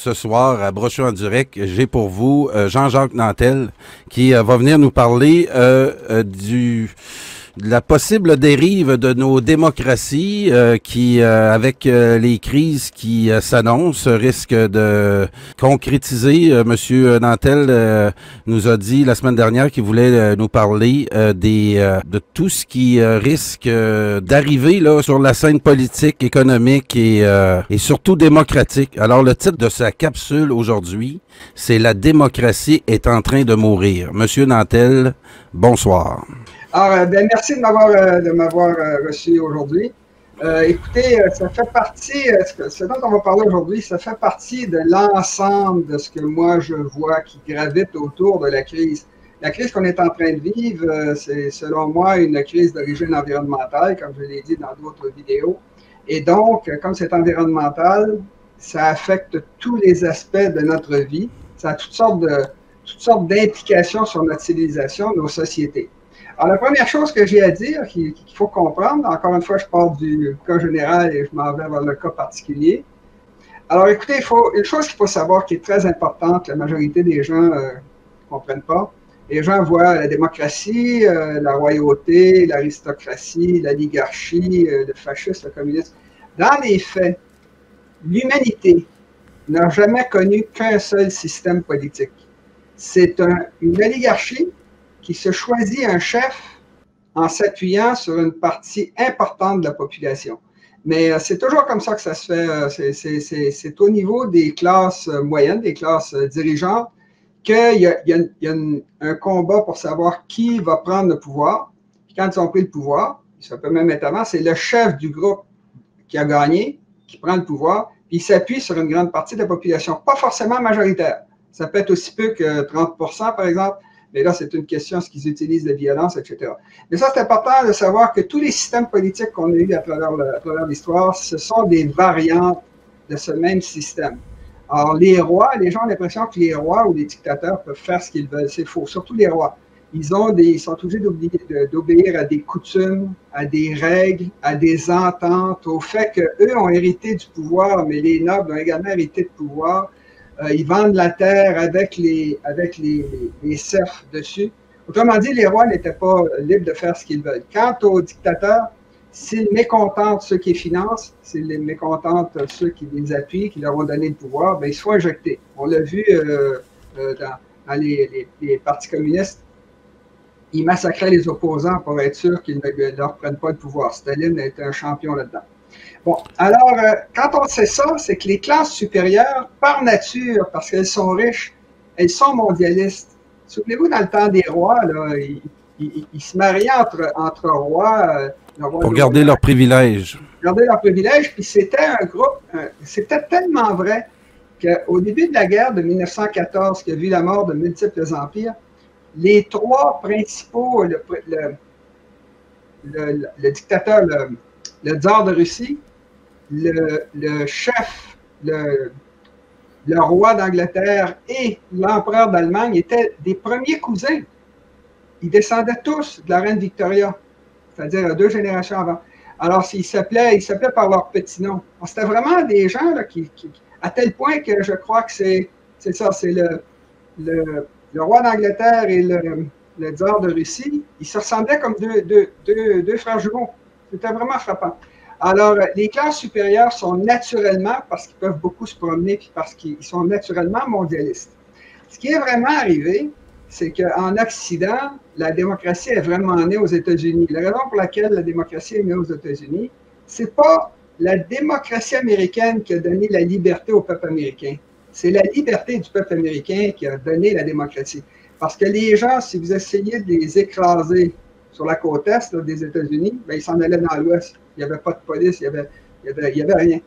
ce soir à Brochu en direct, j'ai pour vous Jean-Jacques Nantel qui va venir nous parler de la possible dérive de nos démocraties qui, avec les crises qui s'annoncent, risque de concrétiser. Monsieur Nantel nous a dit la semaine dernière qu'il voulait nous parler de tout ce qui risque d'arriver là sur la scène politique, économique et surtout démocratique. Alors le titre de sa capsule aujourd'hui, c'est La démocratie est en train de mourir. Monsieur Nantel, bonsoir. Alors, merci de m'avoir reçu aujourd'hui. Écoutez, ça fait partie, ce dont on va parler aujourd'hui, ça fait partie de l'ensemble de ce que moi je vois qui gravite autour de la crise. La crise qu'on est en train de vivre, c'est selon moi une crise d'origine environnementale, comme je l'ai dit dans d'autres vidéos. Et donc, comme c'est environnemental, ça affecte tous les aspects de notre vie. Ça a toutes sortes d'implications sur notre civilisation, nos sociétés. Alors, la première chose que j'ai à dire, qu'il faut comprendre, encore une fois, je pars du cas général et je m'en vais vers le cas particulier. Alors, écoutez, une chose qu'il faut savoir qui est très importante, la majorité des gens ne comprennent pas. Les gens voient la démocratie, la royauté, l'aristocratie, l'oligarchie, le fascisme, le communisme. Dans les faits, l'humanité n'a jamais connu qu'un seul système politique. C'est une oligarchie qui se choisit un chef en s'appuyant sur une partie importante de la population. Mais c'est toujours comme ça que ça se fait. C'est au niveau des classes moyennes, des classes dirigeantes, qu'il y a un combat pour savoir qui va prendre le pouvoir. Puis quand ils ont pris le pouvoir, ça peut même être avant, c'est le chef du groupe qui a gagné, qui prend le pouvoir, puis il s'appuie sur une grande partie de la population, pas forcément majoritaire. Ça peut être aussi peu que 30%, par exemple. Mais là, c'est une question, est-ce qu'ils utilisent la violence, etc. Mais ça, c'est important de savoir que tous les systèmes politiques qu'on a eus à travers l'histoire, ce sont des variantes de ce même système. Alors, les rois, les gens ont l'impression que les rois ou les dictateurs peuvent faire ce qu'ils veulent. C'est faux, surtout les rois. Ils sont obligés d'obéir à des coutumes, à des règles, à des ententes, au fait qu'eux ont hérité du pouvoir, mais les nobles ont également hérité de pouvoir. Ils vendent la terre avec les serfs dessus. Autrement dit, les rois n'étaient pas libres de faire ce qu'ils veulent. Quant aux dictateurs, s'ils mécontentent ceux qui les financent, s'ils les mécontentent ceux qui les appuient, qui leur ont donné le pouvoir, ben, ils se font injecter. On l'a vu dans les partis communistes, ils massacraient les opposants pour être sûr qu'ils ne leur prennent pas le pouvoir. Staline était un champion là-dedans. Bon, alors, quand on sait ça, c'est que les classes supérieures, par nature, parce qu'elles sont riches, elles sont mondialistes. Souvenez-vous, dans le temps des rois, là, ils se mariaient entre rois. Pour garder leurs privilèges. Garder leurs privilèges, puis c'était un groupe, c'était tellement vrai qu'au début de la guerre de 1914, qui a vu la mort de multiples empires, les trois principaux, le dictateur, le tsar de Russie, le chef, le roi d'Angleterre et l'empereur d'Allemagne étaient des premiers cousins. Ils descendaient tous de la reine Victoria, c'est-à-dire 2 générations avant. Alors, ils s'appelaient par leur petit nom. C'était vraiment des gens là, à tel point que je crois que c'est ça, c'est le roi d'Angleterre et le tsar de Russie, ils se ressemblaient comme deux frères jumeaux. C'était vraiment frappant. Alors, les classes supérieures sont naturellement, parce qu'ils peuvent beaucoup se promener, puis parce qu'ils sont naturellement mondialistes. Ce qui est vraiment arrivé, c'est qu'en Occident, la démocratie est vraiment née aux États-Unis. La raison pour laquelle la démocratie est née aux États-Unis, c'est pas la démocratie américaine qui a donné la liberté au peuple américain. C'est la liberté du peuple américain qui a donné la démocratie. Parce que les gens, si vous essayez de les écraser sur la côte est là, des États-Unis, ben, ils s'en allaient dans l'ouest. Il n'y avait pas de police, il n'y avait rien.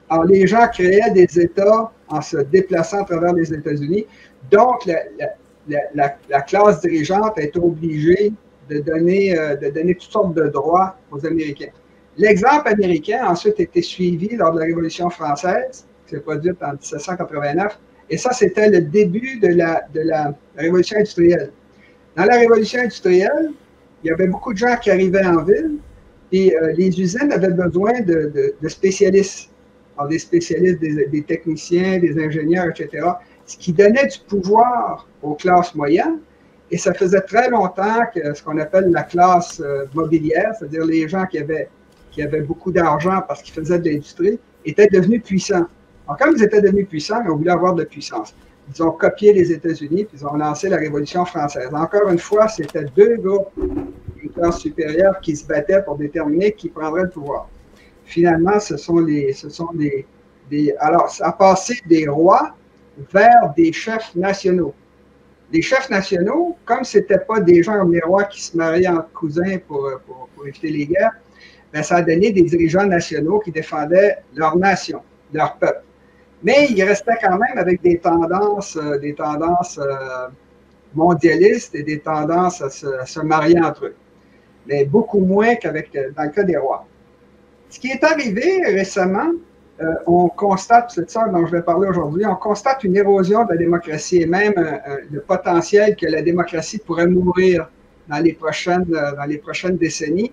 Alors, les gens créaient des États en se déplaçant à travers les États-Unis. Donc, la classe dirigeante est obligée de donner toutes sortes de droits aux Américains. L'exemple américain a ensuite été suivi lors de la Révolution française, qui s'est produite en 1789, et ça, c'était le début de la Révolution industrielle. Dans la Révolution industrielle, il y avait beaucoup de gens qui arrivaient en ville, et les usines avaient besoin de spécialistes. par des spécialistes, des techniciens, des ingénieurs, etc., ce qui donnait du pouvoir aux classes moyennes. Et ça faisait très longtemps que ce qu'on appelle la classe mobilière, c'est-à-dire les gens qui avaient beaucoup d'argent parce qu'ils faisaient de l'industrie, étaient devenus puissants. Alors, comme ils étaient devenus puissants, ils ont voulu avoir de puissance. Ils ont copié les États-Unis, puis ils ont lancé la Révolution française. Encore une fois, c'était deux groupes, une classe supérieure, qui se battaient pour déterminer qui prendrait le pouvoir. Finalement, alors, ça a passé des rois vers des chefs nationaux. Les chefs nationaux, comme ce n'étaient pas des gens comme les rois qui se mariaient entre cousins pour éviter les guerres, bien, ça a donné des dirigeants nationaux qui défendaient leur nation, leur peuple. Mais ils restaient quand même avec des tendances mondialistes et des tendances à se marier entre eux. Mais beaucoup moins dans le cas des rois. Ce qui est arrivé récemment, on constate, c'est de ça dont je vais parler aujourd'hui, on constate une érosion de la démocratie et même le potentiel que la démocratie pourrait mourir dans les prochaines décennies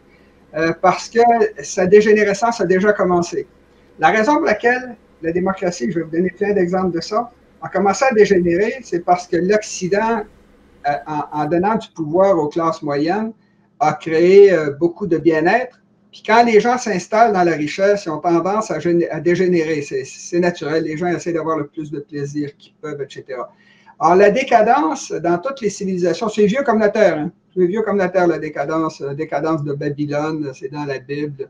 parce que sa dégénérescence a déjà commencé. La raison pour laquelle la démocratie, je vais vous donner plein d'exemples de ça, a commencé à dégénérer, c'est parce que l'Occident, en donnant du pouvoir aux classes moyennes, a créé beaucoup de bien-être. Puis quand les gens s'installent dans la richesse, ils ont tendance à dégénérer. C'est naturel. Les gens essaient d'avoir le plus de plaisir qu'ils peuvent, etc. Alors, la décadence, dans toutes les civilisations, c'est vieux comme la Terre. Hein? C'est vieux comme la Terre, la décadence de Babylone, c'est dans la Bible,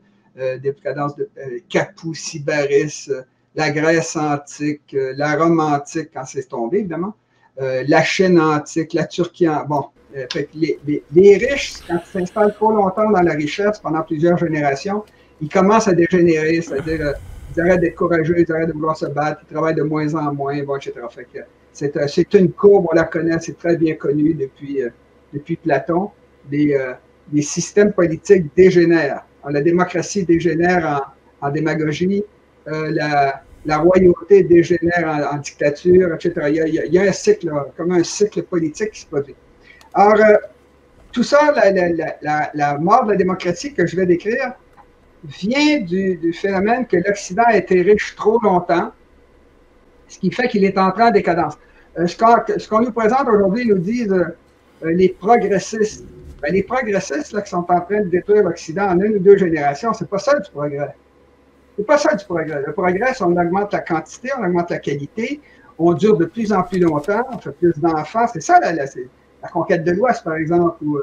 décadence de Capou, Sybaris, la Grèce antique, la Rome antique, quand c'est tombé, évidemment, la Chine antique, la Turquie antique. Bon, fait que les riches, quand ils s'installent trop longtemps dans la richesse, pendant plusieurs générations, ils commencent à dégénérer, c'est-à-dire ils arrêtent d'être courageux, ils arrêtent de vouloir se battre, ils travaillent de moins en moins, bon, etc. Fait que c'est une courbe, on la connaît, c'est très bien connu depuis Platon. Les systèmes politiques dégénèrent. La démocratie dégénère en démagogie, la royauté dégénère en dictature, etc. Il y a un cycle, comme un cycle politique qui se produit. Alors, tout ça, la mort de la démocratie que je vais décrire, vient du phénomène que l'Occident a été riche trop longtemps, ce qui fait qu'il est entré en décadence. Ce qu'on nous présente aujourd'hui, nous disent les progressistes. Ben, les progressistes là, qui sont en train de détruire l'Occident en une ou deux générations, c'est pas ça du progrès. C'est pas ça du progrès. Le progrès, c'est on augmente la quantité, on augmente la qualité, on dure de plus en plus longtemps, on fait plus d'enfants. C'est ça la conquête de l'Ouest, par exemple, ou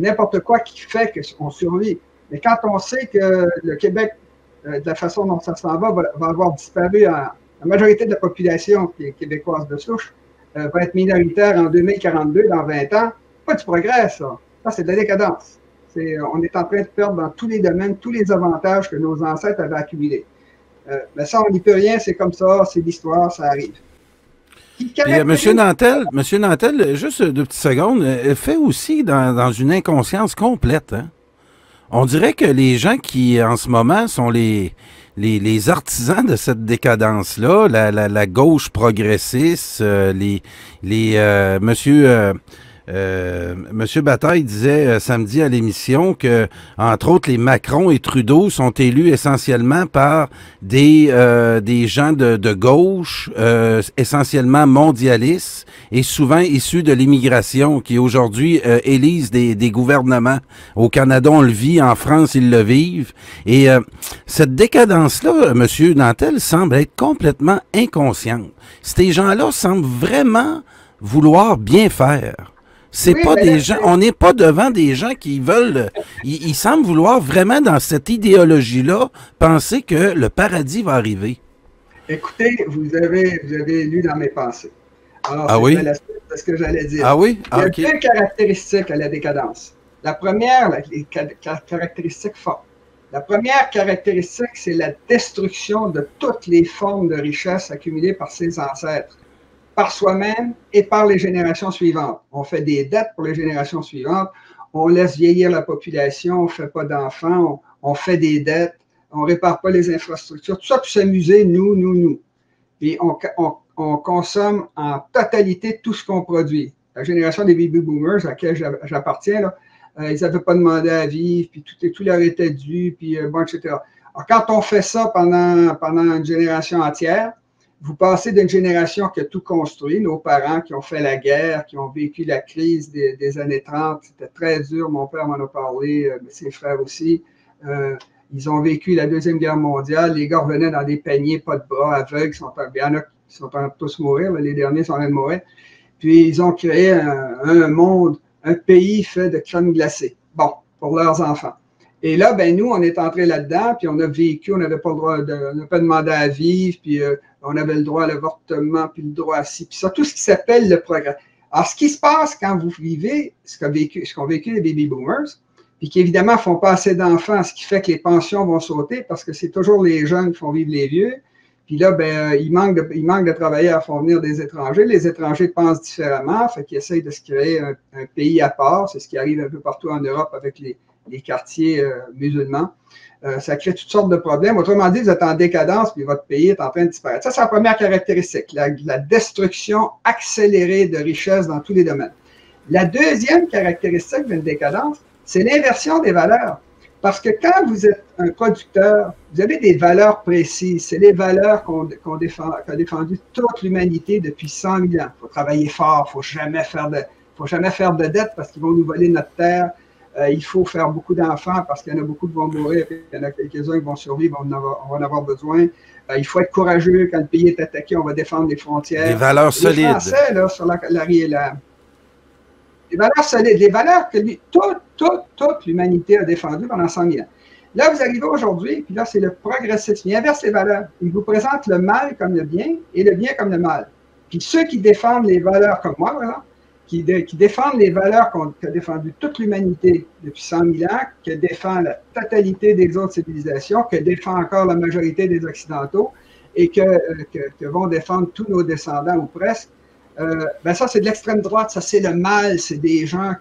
n'importe quoi qui fait qu'on survit. Mais quand on sait que le Québec, de la façon dont ça s'en va avoir disparu, la majorité de la population qui est québécoise de souche va être minoritaire en 2042, dans 20 ans, pas du progrès, ça. Ça, c'est de la décadence. On est en train de perdre dans tous les domaines, tous les avantages que nos ancêtres avaient accumulés. Mais ça, on n'y peut rien, c'est comme ça, c'est l'histoire, ça arrive. Monsieur Nantel, juste 2 petites secondes, fait aussi dans une inconscience complète. Hein? On dirait que les gens qui, en ce moment, sont les artisans de cette décadence-là, la gauche progressiste, Monsieur Bataille disait samedi à l'émission que, entre autres, les Macron et Trudeau sont élus essentiellement par des gens de gauche, essentiellement mondialistes et souvent issus de l'immigration, qui aujourd'hui élisent des gouvernements. Au Canada, on le vit, en France, ils le vivent. Et cette décadence-là, Monsieur Nantel, semble être complètement inconsciente. Ces gens-là semblent vraiment vouloir bien faire. C'est pas des gens, on n'est pas devant des gens qui veulent, ils semblent vouloir vraiment dans cette idéologie-là penser que le paradis va arriver. Écoutez, vous avez lu dans mes pensées. Alors, c'est la suite de ce que j'allais dire. Ah oui? Il y a deux caractéristiques à la décadence. La première, les caractéristiques fortes. La première caractéristique, c'est la destruction de toutes les formes de richesse accumulées par ses ancêtres, par soi-même et par les générations suivantes. On fait des dettes pour les générations suivantes, on laisse vieillir la population, on ne fait pas d'enfants, on fait des dettes, on ne répare pas les infrastructures, tout ça pour s'amuser, nous. Et on consomme en totalité tout ce qu'on produit. La génération des baby boomers à laquelle j'appartiens, ils n'avaient pas demandé à vivre, puis tout leur était dû, puis bon, etc. Alors, quand on fait ça pendant une génération entière, vous passez d'une génération qui a tout construit, nos parents qui ont fait la guerre, qui ont vécu la crise des années 30, c'était très dur, mon père m'en a parlé, ses frères aussi. Ils ont vécu la Deuxième Guerre mondiale, les gars revenaient dans des paniers, pas de bras, aveugles, il y en a qui sont en train de tous mourir, les derniers sont en train de mourir. Puis ils ont créé un monde, un pays fait de crème glacée, bon, pour leurs enfants. Et là, ben nous, on est entrés là-dedans, puis on a vécu, on n'avait pas le droit, on n'a pas de mandat à vivre, puis on avait le droit à l'avortement, puis le droit à ci, puis ça, tout ce qui s'appelle le progrès. Alors, ce qui se passe quand vous vivez ce qu'ont vécu les baby boomers, puis qui évidemment font pas assez d'enfants, ce qui fait que les pensions vont sauter, parce que c'est toujours les jeunes qui font vivre les vieux. Puis là, ben, il manque de travailleurs à faire venir des étrangers. Les étrangers pensent différemment, fait qu'ils essayent de se créer un pays à part. C'est ce qui arrive un peu partout en Europe avec les quartiers musulmans. Ça crée toutes sortes de problèmes. Autrement dit, vous êtes en décadence, puis votre pays est en train de disparaître. Ça, c'est la première caractéristique, la destruction accélérée de richesses dans tous les domaines. La deuxième caractéristique d'une décadence, c'est l'inversion des valeurs. Parce que quand vous êtes un producteur, vous avez des valeurs précises. C'est les valeurs qu'a défendu toute l'humanité depuis 100 000 ans. Il faut travailler fort, il faut jamais faire de dettes parce qu'ils vont nous voler notre terre. Il faut faire beaucoup d'enfants parce qu'il y en a beaucoup qui vont mourir, puis il y en a quelques-uns qui vont survivre, on va en avoir besoin. Il faut être courageux. Quand le pays est attaqué, on va défendre les frontières. Des valeurs solides. Les Français, là, sur les valeurs solides, les valeurs que toute l'humanité a défendues pendant 100 000 ans. Là, vous arrivez aujourd'hui, puis là, c'est le progressisme. Il inverse les valeurs. Il vous présente le mal comme le bien et le bien comme le mal. Puis ceux qui défendent les valeurs comme moi, par exemple, qui défendent les valeurs qu'a défendues toute l'humanité depuis 100 000 ans, que défend la totalité des autres civilisations, que défend encore la majorité des Occidentaux et que vont défendre tous nos descendants ou presque, ben ça, c'est de l'extrême droite, ça, c'est le mal, c'est des gens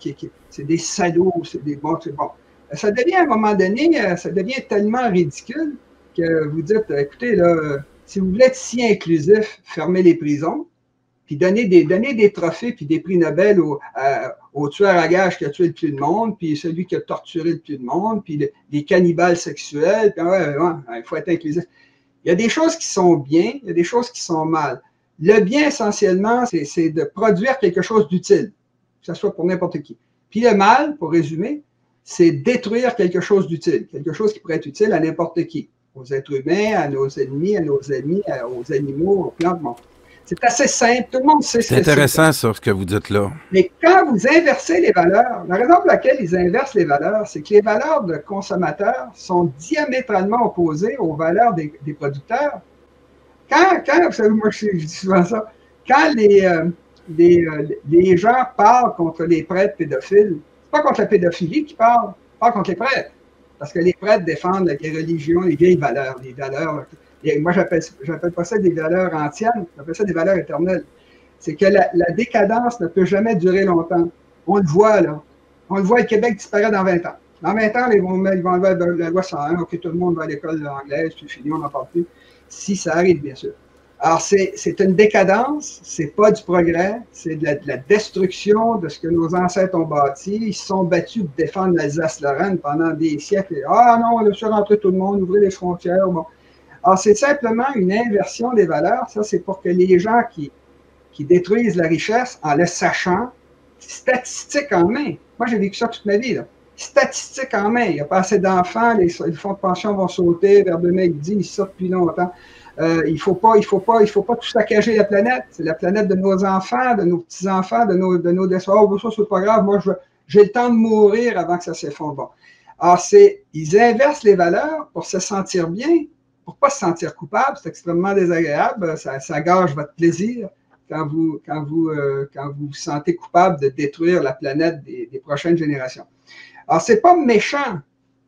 c'est des salauds, c'est des bons, c'est bon. Ça devient, à un moment donné, ça devient tellement ridicule que vous dites, écoutez, là, si vous voulez être si inclusif, fermez les prisons, puis donnez des trophées, puis des prix Nobel au tueur à gages qui a tué le plus de monde, puis celui qui a torturé le plus de monde, puis les cannibales sexuels, puis il faut être inclusif. Il y a des choses qui sont bien, il y a des choses qui sont mal. Le bien, essentiellement, c'est de produire quelque chose d'utile, que ce soit pour n'importe qui. Puis le mal, pour résumer, c'est détruire quelque chose d'utile, quelque chose qui pourrait être utile à n'importe qui, aux êtres humains, à nos ennemis, aux animaux, aux plantes. Bon. C'est assez simple, tout le monde sait ce que c'est. C'est intéressant, ça, ce que vous dites là. Mais quand vous inversez les valeurs, la raison pour laquelle ils inversent les valeurs, c'est que les valeurs de consommateurs sont diamétralement opposées aux valeurs des producteurs. Quand vous savez, moi je dis souvent ça, quand les gens parlent contre les prêtres pédophiles, c'est pas contre la pédophilie qu'ils parlent contre les prêtres. Parce que les prêtres défendent les religions, les vieilles valeurs, les valeurs. Moi, j'appelle pas ça des valeurs anciennes, j'appelle ça des valeurs éternelles. C'est que la décadence ne peut jamais durer longtemps. On le voit, là. On le voit, le Québec disparaît dans 20 ans. Dans 20 ans, ils vont enlever la loi 101, OK, tout le monde va à l'école anglaise, puis fini, on n'en parle plus. Si ça arrive, bien sûr. Alors, c'est une décadence, c'est pas du progrès, c'est de la destruction de ce que nos ancêtres ont bâti. Ils se sont battus pour défendre l'Alsace-Lorraine pendant des siècles. Ah non, on a fait rentrer tout le monde, ouvrir les frontières. Bon. Alors, c'est simplement une inversion des valeurs. Ça, c'est pour que les gens qui détruisent la richesse en le sachant, statistiques en main. Moi, j'ai vécu ça toute ma vie, là. Statistiques en main. Il n'y a pas assez d'enfants, les fonds de pension vont sauter vers 2010, ils sortent depuis longtemps. Il faut pas tout saccager la planète. C'est la planète de nos enfants, de nos petits-enfants, de nos descendants. Oh, ça, c'est pas grave. Moi, j'ai le temps de mourir avant que ça s'effondre. Bon. Alors, ils inversent les valeurs pour se sentir bien, pour pas se sentir coupable. C'est extrêmement désagréable. Ça gâche votre plaisir quand vous vous sentez coupable de détruire la planète des prochaines générations. Alors, c'est pas méchant.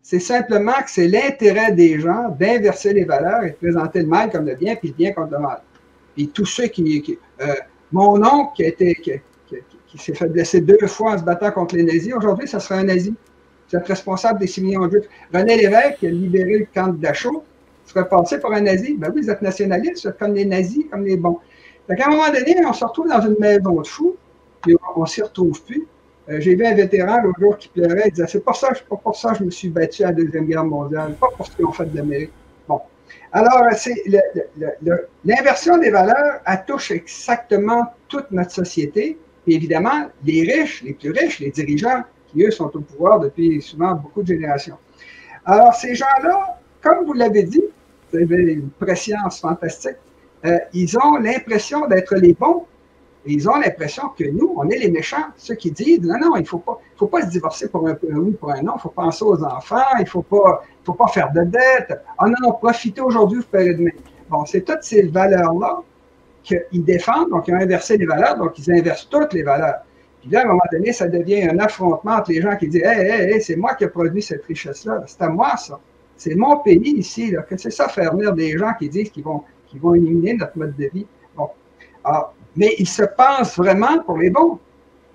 C'est simplement que c'est l'intérêt des gens d'inverser les valeurs et de présenter le mal comme le bien, puis le bien contre le mal. Puis tous ceux mon oncle qui s'est fait blesser 2 fois en se battant contre les nazis, aujourd'hui, ça serait un nazi. Vous êtes responsable des 6 millions de juifs. René Lévesque, qui a libéré le camp de Dachau, serait passé pour un nazi. Ben oui, vous êtes nationaliste, vous êtes comme les nazis, comme les bons. Donc, à un moment donné, on se retrouve dans une maison de fous, puis on ne s'y retrouve plus. J'ai vu un vétéran l'autre jour qui pleurait, il disait, c'est pas pour ça que je me suis battu à la Deuxième Guerre mondiale, pas pour ce qu'ils ont fait de l'Amérique. Bon. Alors, l'inversion des valeurs, elle touche exactement toute notre société. Et évidemment, les riches, les plus riches, les dirigeants, qui eux sont au pouvoir depuis souvent beaucoup de générations. Alors, ces gens-là, comme vous l'avez dit, vous avez une préscience fantastique, ils ont l'impression d'être les bons. Et ils ont l'impression que nous, on est les méchants. Ceux qui disent, non, non, il ne faut pas se divorcer pour un oui, pour un non, il faut penser aux enfants, il ne faut pas faire de dette. Ah non, non, profitez aujourd'hui, vous paierez demain. Bon, c'est toutes ces valeurs-là qu'ils défendent, donc ils ont inversé les valeurs, donc ils inversent toutes les valeurs. Puis là, à un moment donné, ça devient un affrontement entre les gens qui disent, hey, c'est moi qui ai produit cette richesse-là, c'est à moi ça. C'est mon pays ici, là. Que c'est ça faire venir des gens qui disent qu'ils vont éliminer notre mode de vie. Bon. Alors, mais ils se pensent vraiment pour les bons.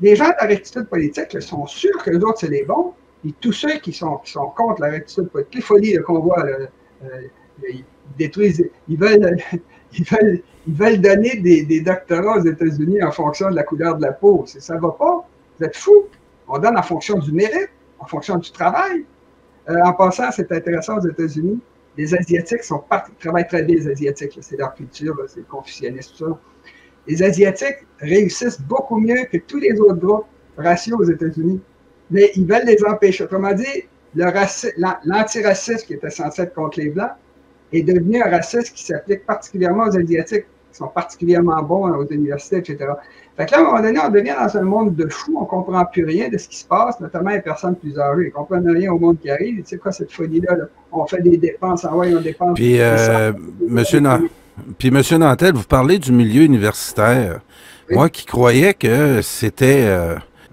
Les gens de la rectitude politique là, sont sûrs que les autres, c'est les bons. Et tous ceux qui sont contre la rectitude politique, les folies qu'on voit, ils détruisent, ils veulent donner des doctorats aux États-Unis en fonction de la couleur de la peau. Ça ne va pas. Vous êtes fous. On donne en fonction du mérite, en fonction du travail. En passant, c'est intéressant aux États-Unis. Les Asiatiques travaillent très bien, les Asiatiques. C'est leur culture, c'est le confucianisme, tout ça. Les Asiatiques réussissent beaucoup mieux que tous les autres groupes raciaux aux États-Unis. Mais ils veulent les empêcher. Autrement dit, l'antiracisme qui était censé être contre les Blancs est devenu un racisme qui s'applique particulièrement aux Asiatiques, qui sont particulièrement bons aux universités, etc. Fait que là, à un moment donné, on devient dans un monde de fous, on ne comprend plus rien de ce qui se passe, notamment les personnes plus âgées. Ils ne comprennent rien au monde qui arrive. Tu sais quoi, cette folie-là? Là? On fait des dépenses, on dépense. Puis, Puis, M. Nantel, vous parlez du milieu universitaire. Oui. Moi qui croyais que c'était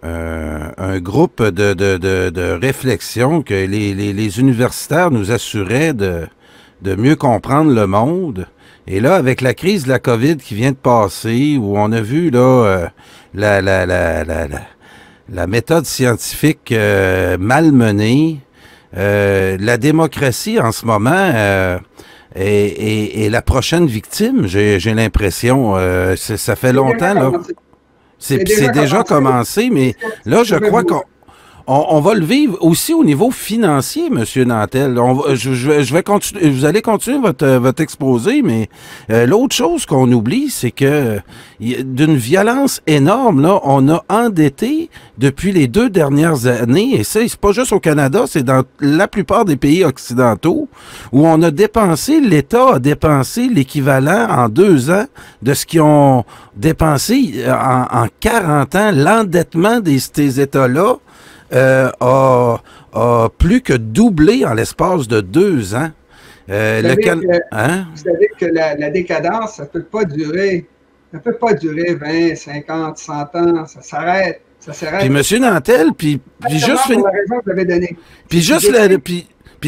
un groupe de réflexion, que les universitaires nous assuraient de mieux comprendre le monde. Et là, avec la crise de la COVID qui vient de passer, où on a vu là la méthode scientifique malmenée, la démocratie en ce moment... Et la prochaine victime, j'ai l'impression, ça fait longtemps, là. C'est déjà commencé, mais là, je crois qu'on va le vivre aussi au niveau financier, M. Nantel. Je vais continuer, vous allez continuer votre exposé, mais l'autre chose qu'on oublie, c'est que d'une violence énorme, là, on a endetté depuis les 2 dernières années, et ça, c'est pas juste au Canada, c'est dans la plupart des pays occidentaux, où on a dépensé, l'État a dépensé l'équivalent en 2 ans de ce qu'ils ont dépensé en 40 ans. L'endettement de ces États-là a plus que doublé en l'espace de 2 ans. Vous savez que la décadence, ça ne peut pas durer 20, 50, 100 ans, ça s'arrête. Puis M. Nantel, puis juste... Pour la raison que vous avez donnée. Puis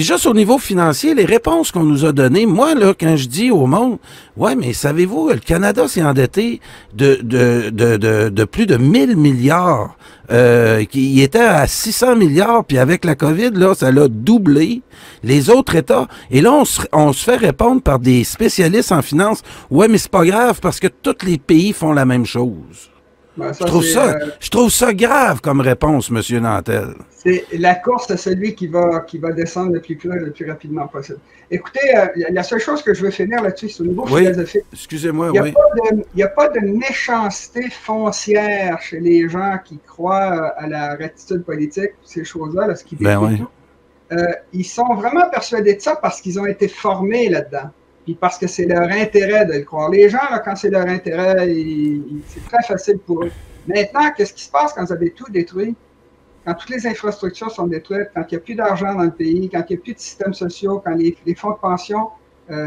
juste au niveau financier, les réponses qu'on nous a données, moi, là, quand je dis au monde, ouais, mais savez-vous, le Canada s'est endetté de plus de 1000 milliards. Il était à 600 milliards, puis avec la COVID, là, ça l'a doublé. Les autres États, et là, on se fait répondre par des spécialistes en finance, ouais, mais c'est pas grave, parce que tous les pays font la même chose. Ben, je trouve ça grave comme réponse, M. Nantel. C'est la course à celui qui va descendre le plus rapidement possible. Écoutez, la seule chose que je veux finir là-dessus, c'est au niveau philosophique. Excusez-moi, il n'y a pas de méchanceté foncière chez les gens qui croient à la rectitude politique, ces choses-là, ce qui détruit tout. Ils sont vraiment persuadés de ça parce qu'ils ont été formés là-dedans. Puis parce que c'est leur intérêt de le croire. Les gens, là, quand c'est leur intérêt, c'est très facile pour eux. Maintenant, qu'est-ce qui se passe quand vous avez tout détruit? Quand toutes les infrastructures sont détruites, quand il n'y a plus d'argent dans le pays, quand il n'y a plus de systèmes sociaux, quand les fonds de pension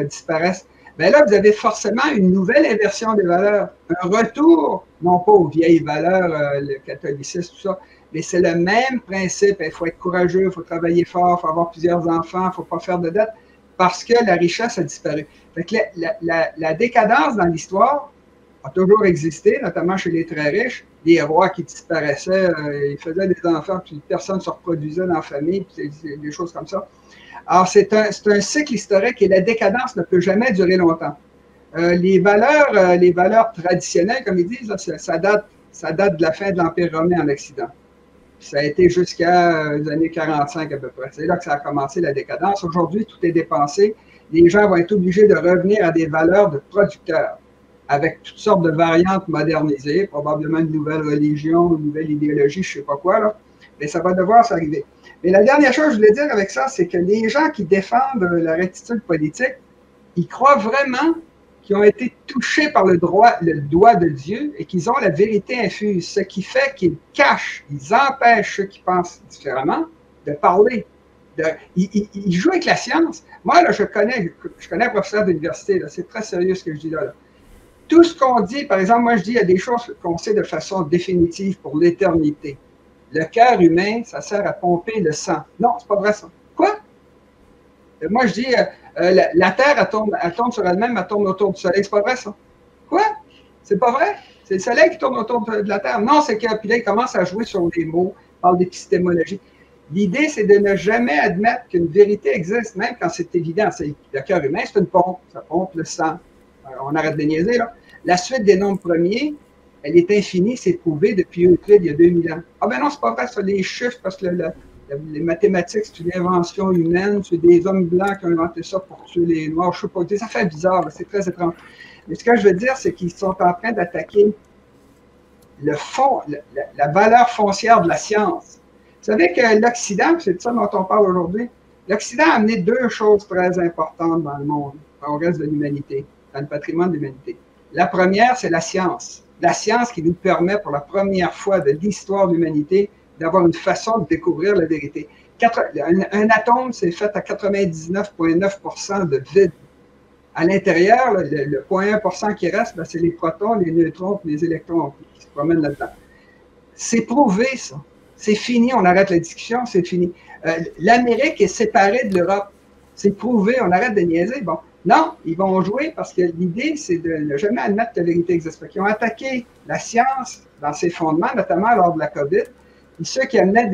disparaissent, bien là, vous avez forcément une nouvelle inversion des valeurs. Un retour, non pas aux vieilles valeurs, le catholicisme, tout ça, mais c'est le même principe. Il faut être courageux, il faut travailler fort, il faut avoir plusieurs enfants, il ne faut pas faire de dettes. Parce que la richesse a disparu. Fait que la décadence dans l'histoire a toujours existé, notamment chez les très riches. Des rois qui disparaissaient, ils faisaient des enfants, puis personne ne se reproduisait dans la famille, puis des choses comme ça. Alors, c'est un cycle historique et la décadence ne peut jamais durer longtemps. Les valeurs traditionnelles, comme ils disent, là, ça date de la fin de l'Empire romain en Occident. Ça a été jusqu'à les années 45 à peu près. C'est là que ça a commencé la décadence. Aujourd'hui, tout est dépensé. Les gens vont être obligés de revenir à des valeurs de producteurs, avec toutes sortes de variantes modernisées, probablement une nouvelle religion, une nouvelle idéologie, je ne sais pas quoi, là. Mais ça va devoir s'arriver. Mais la dernière chose que je voulais dire avec ça, c'est que les gens qui défendent la rectitude politique, ils croient vraiment qu'ils ont été touchés par le doigt de Dieu et qu'ils ont la vérité infuse, ce qui fait qu'ils cachent, ils empêchent ceux qui pensent différemment de parler. Ils jouent avec la science. Moi, là, je connais un professeur d'université, c'est très sérieux ce que je dis là. Tout ce qu'on dit, par exemple, moi je dis, il y a des choses qu'on sait de façon définitive pour l'éternité. Le cœur humain, ça sert à pomper le sang. Non, c'est pas vrai ça. Quoi? Moi je dis, la Terre, elle tourne sur elle-même, elle tourne autour du Soleil. C'est pas vrai ça. Quoi? C'est pas vrai? C'est le Soleil qui tourne autour de la Terre. Non, c'est que, puis là, il commence à jouer sur les mots, parle d'épistémologie. L'idée, c'est de ne jamais admettre qu'une vérité existe, même quand c'est évident. Le cœur humain, c'est une pompe. Ça pompe le sang. On arrête de niaiser, là. La suite des nombres premiers, elle est infinie, c'est prouvé depuis Euclide il y a 2000 ans. Ah ben non, c'est pas vrai, ça, les chiffres, parce que les mathématiques, c'est une invention humaine, c'est des hommes blancs qui ont inventé ça pour tuer les Noirs, je sais pas, ça fait bizarre, c'est très étrange. Mais ce que je veux dire, c'est qu'ils sont en train d'attaquer le fond, la valeur foncière de la science. Vous savez que l'Occident, c'est de ça dont on parle aujourd'hui, l'Occident a amené deux choses très importantes dans le monde, au reste de l'humanité, dans le patrimoine de l'humanité. La première, c'est la science. La science qui nous permet pour la première fois de l'histoire de l'humanité d'avoir une façon de découvrir la vérité. Un atome, c'est fait à 99,9% de vide. À l'intérieur, le 0,1% qui reste, c'est les protons, les neutrons et les électrons qui se promènent là-dedans. C'est prouvé, ça. C'est fini, on arrête la discussion, c'est fini. L'Amérique est séparée de l'Europe. C'est prouvé, on arrête de niaiser. Bon, non, ils vont jouer parce que l'idée, c'est de ne jamais admettre que la vérité existe. Ils ont attaqué la science dans ses fondements, notamment lors de la COVID. Et ceux qui amenaient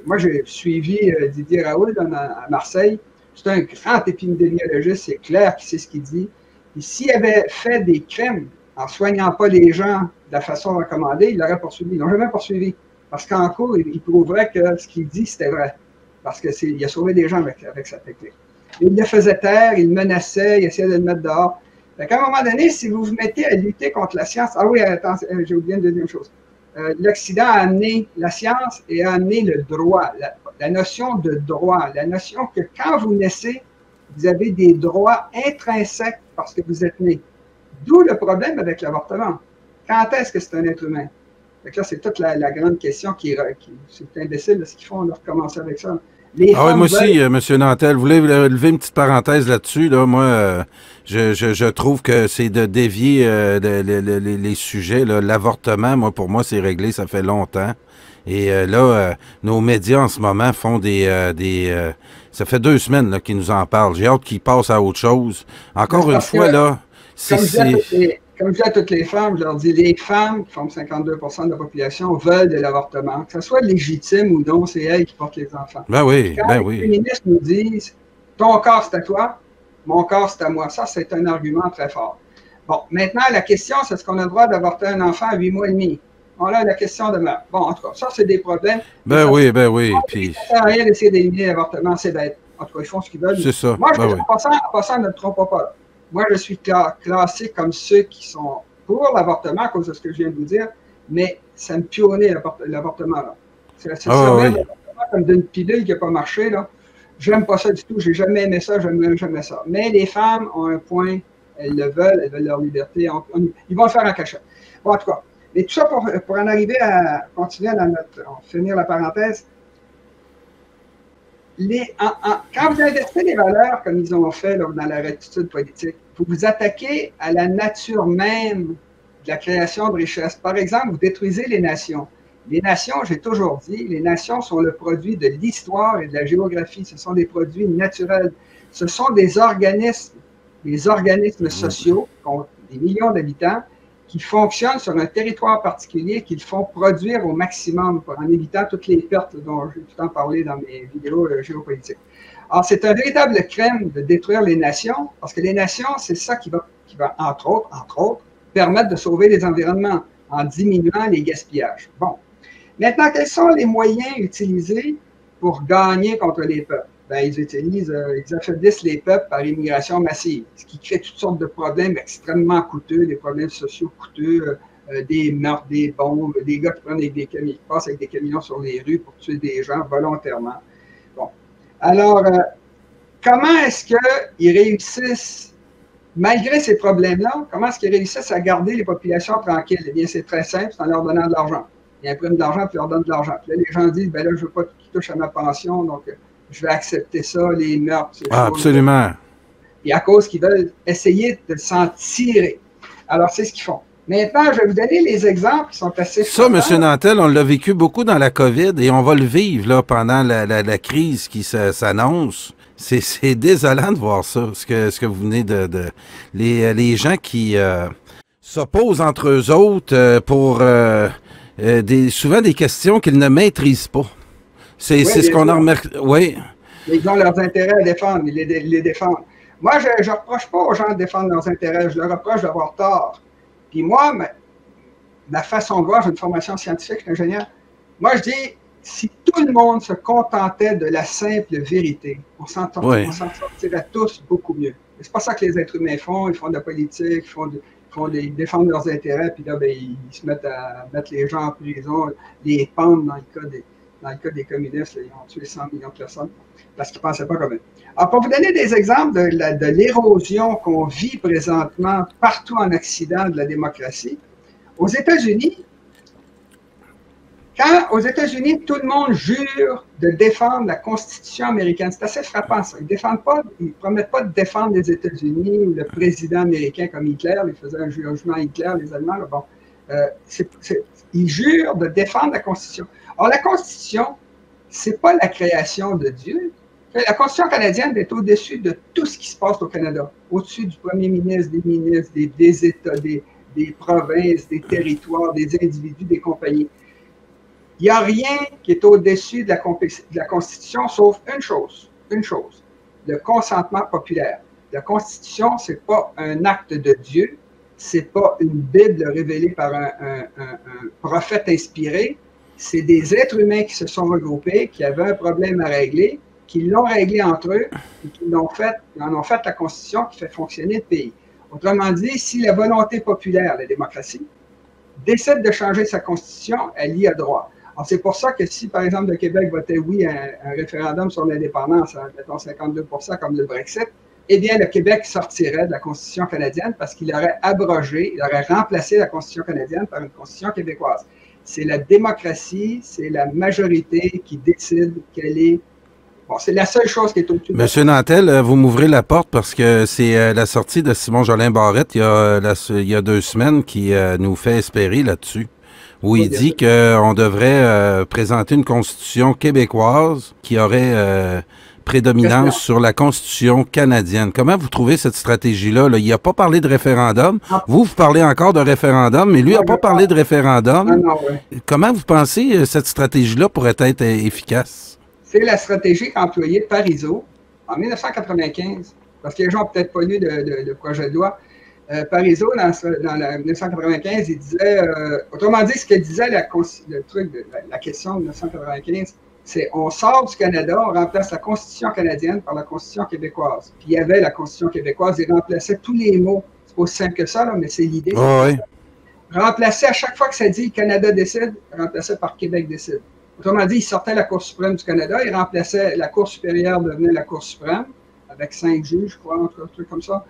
moi, j'ai suivi Didier Raoult à Marseille. C'est un grand épidémiologiste, c'est clair qu'il sait ce qu'il dit. Et s'il avait fait des crimes en ne soignant pas les gens de la façon recommandée, il l'aurait poursuivi. Ils l'ont jamais poursuivi. Parce qu'en cours, il prouverait que ce qu'il dit, c'était vrai. Parce qu'il a sauvé des gens avec sa technique. Il le faisait taire, il menaçait, il essayait de le mettre dehors. Donc, à un moment donné, si vous vous mettez à lutter contre la science... Ah oui, attends, j'ai oublié une deuxième chose. L'Occident a amené la science et a amené le droit, la notion de droit, la notion que quand vous naissez, vous avez des droits intrinsèques parce que vous êtes né. D'où le problème avec l'avortement. Quand est-ce que c'est un être humain? Donc là, c'est toute la grande question c'est imbécile ce qu'ils font, on va recommencer avec ça. Oui, moi aussi, M. Nantel, vous voulez lever une petite parenthèse là-dessus. Là, moi, je trouve que c'est de dévier les sujets. L'avortement, moi, pour moi, c'est réglé, ça fait longtemps. Et nos médias en ce moment font ça fait 2 semaines qu'ils nous en parlent. J'ai hâte qu'ils passent à autre chose. Encore une fois, là, comme je dis à toutes les femmes, je leur dis, les femmes qui forment 52% de la population veulent de l'avortement. Que ce soit légitime ou non, c'est elles qui portent les enfants. Ben oui, quand les féministes nous disent, ton corps c'est à toi, mon corps c'est à moi. Ça, c'est un argument très fort. Bon, maintenant, la question, c'est est-ce qu'on a le droit d'avorter un enfant à 8 mois et demi? Bon, là, la question demeure. Bon, en tout cas, ça, c'est des problèmes. Ben oui. Puis... Ça ne sert à rien d'essayer d'éliminer l'avortement, c'est bête. En tout cas, ils font ce qu'ils veulent. C'est ça. Moi, en passant, ne me trompe pas. Moi, je suis classé comme ceux qui sont pour l'avortement à cause de ce que je viens de vous dire, mais ça me pionnait l'avortement. Là. C'est l'avortement comme d'une pilule qui n'a pas marché. Là. J'aime pas ça du tout. J'ai jamais aimé ça. J'aime jamais ça. Mais les femmes ont un point. Elles le veulent. Elles veulent leur liberté. Ils vont le faire en cachette. Bon, en tout cas. Mais tout ça pour en arriver à continuer finir la parenthèse. Quand vous inversez les valeurs comme ils ont fait dans la rectitude politique, vous vous attaquez à la nature même de la création de richesse. Par exemple, vous détruisez les nations. Les nations, j'ai toujours dit, les nations sont le produit de l'histoire et de la géographie. Ce sont des produits naturels. Ce sont des organismes sociaux, qui ont des millions d'habitants, qui fonctionnent sur un territoire particulier, qu'ils font produire au maximum en évitant toutes les pertes dont j'ai tout le temps parlé dans mes vidéos géopolitiques. Alors, c'est un véritable crime de détruire les nations, parce que les nations, c'est ça qui va entre autres, permettre de sauver les environnements en diminuant les gaspillages. Bon. Maintenant, quels sont les moyens utilisés pour gagner contre les peuples? Ben, ils affaiblissent les peuples par immigration massive, ce qui crée toutes sortes de problèmes extrêmement coûteux, des problèmes sociaux coûteux, des meurtres, des bombes, des gars qui passent avec des camions sur les rues pour tuer des gens volontairement. Bon. Alors, comment est-ce qu'ils réussissent, malgré ces problèmes-là, comment est-ce qu'ils réussissent à garder les populations tranquilles? Eh bien, c'est très simple, c'est en leur donnant de l'argent. Ils impriment de l'argent, puis ils leur donnent de l'argent. Puis là, les gens disent, ben là, je ne veux pas qu'ils touchent à ma pension, donc je vais accepter ça, les meurtres. Ah, absolument. Et à cause qu'ils veulent essayer de s'en tirer. Alors, c'est ce qu'ils font. Maintenant, je vais vous donner les exemples qui sont assez ça, M. Nantel, on l'a vécu beaucoup dans la COVID et on va le vivre là, pendant la crise qui s'annonce. C'est désolant de voir ça, ce que vous venez les gens qui s'opposent entre eux autres pour souvent des questions qu'ils ne maîtrisent pas. C'est ce qu'on a remarqué. Oui. Ils ont leurs intérêts à défendre, ils les défendent. Moi, je ne reproche pas aux gens de défendre leurs intérêts, je leur reproche d'avoir tort. Puis moi, ma façon de voir, j'ai une formation scientifique, je suis ingénieur. Moi, je dis, si tout le monde se contentait de la simple vérité, on s'en sortirait tous beaucoup mieux. C'est pas ça que les êtres humains font. Ils font de la politique, ils défendent leurs intérêts, puis là, ben, ils se mettent à mettre les gens en prison, les pendre dans le cas des communistes, là, ils ont tué 100 millions de personnes parce qu'ils ne pensaient pas comme eux. Alors, pour vous donner des exemples de l'érosion qu'on vit présentement partout en Occident de la démocratie, aux États-Unis, aux États-Unis, tout le monde jure de défendre la Constitution américaine. C'est assez frappant, ça. Ils ne promettent pas de défendre les États-Unis ou le président américain comme Hitler. Ils faisaient un jugement à Hitler, les Allemands. Là, bon, ils jurent de défendre la Constitution. Or, la Constitution, ce n'est pas la création de Dieu. La Constitution canadienne est au-dessus de tout ce qui se passe au Canada, au-dessus du premier ministre, des ministres, des États, des provinces, des territoires, des individus, des compagnies. Il n'y a rien qui est au-dessus de la Constitution, sauf une chose, le consentement populaire. La Constitution, ce n'est pas un acte de Dieu, ce n'est pas une Bible révélée par un prophète inspiré, c'est des êtres humains qui se sont regroupés, qui avaient un problème à régler, qui l'ont réglé entre eux et qui en ont fait la Constitution qui fait fonctionner le pays. Autrement dit, si la volonté populaire, la démocratie, décide de changer sa Constitution, elle y a droit. Alors, c'est pour ça que si, par exemple, le Québec votait oui à un référendum sur l'indépendance, mettons 52% comme le Brexit, eh bien, le Québec sortirait de la Constitution canadienne parce qu'il aurait abrogé, il aurait remplacé la Constitution canadienne par une Constitution québécoise. C'est la démocratie, c'est la majorité qui décide quelle est. Bon, c'est la seule chose qui est au-dessus. Monsieur Nantel, vous m'ouvrez la porte parce que c'est la sortie de Simon Jolin Barrette il y a 2 semaines qui nous fait espérer là-dessus, où il dit qu'on devrait présenter une constitution québécoise qui aurait prédominance sur la constitution canadienne. Comment vous trouvez cette stratégie-là? Là? Il n'a pas parlé de référendum. Vous parlez encore de référendum, mais lui n'a pas parlé de référendum. Comment vous pensez cette stratégie-là pourrait être efficace? C'est la stratégie employée Parizeau en 1995, parce que les gens n'ont peut-être pas lu le projet de loi. Parizeau, dans 1995, il disait, autrement dit, ce que disait la question de 1995, c'est on sort du Canada, on remplace la Constitution canadienne par la Constitution québécoise. Puis il y avait la Constitution québécoise, il remplaçait tous les mots. C'est pas aussi simple que ça, là, mais c'est l'idée. Oh, oui. Remplacer à chaque fois que ça dit Canada décide, remplacer par Québec décide. Autrement dit, il sortait la Cour suprême du Canada, il remplaçait la Cour supérieure, devenait la Cour suprême, avec 5 juges, je crois, un truc comme ça,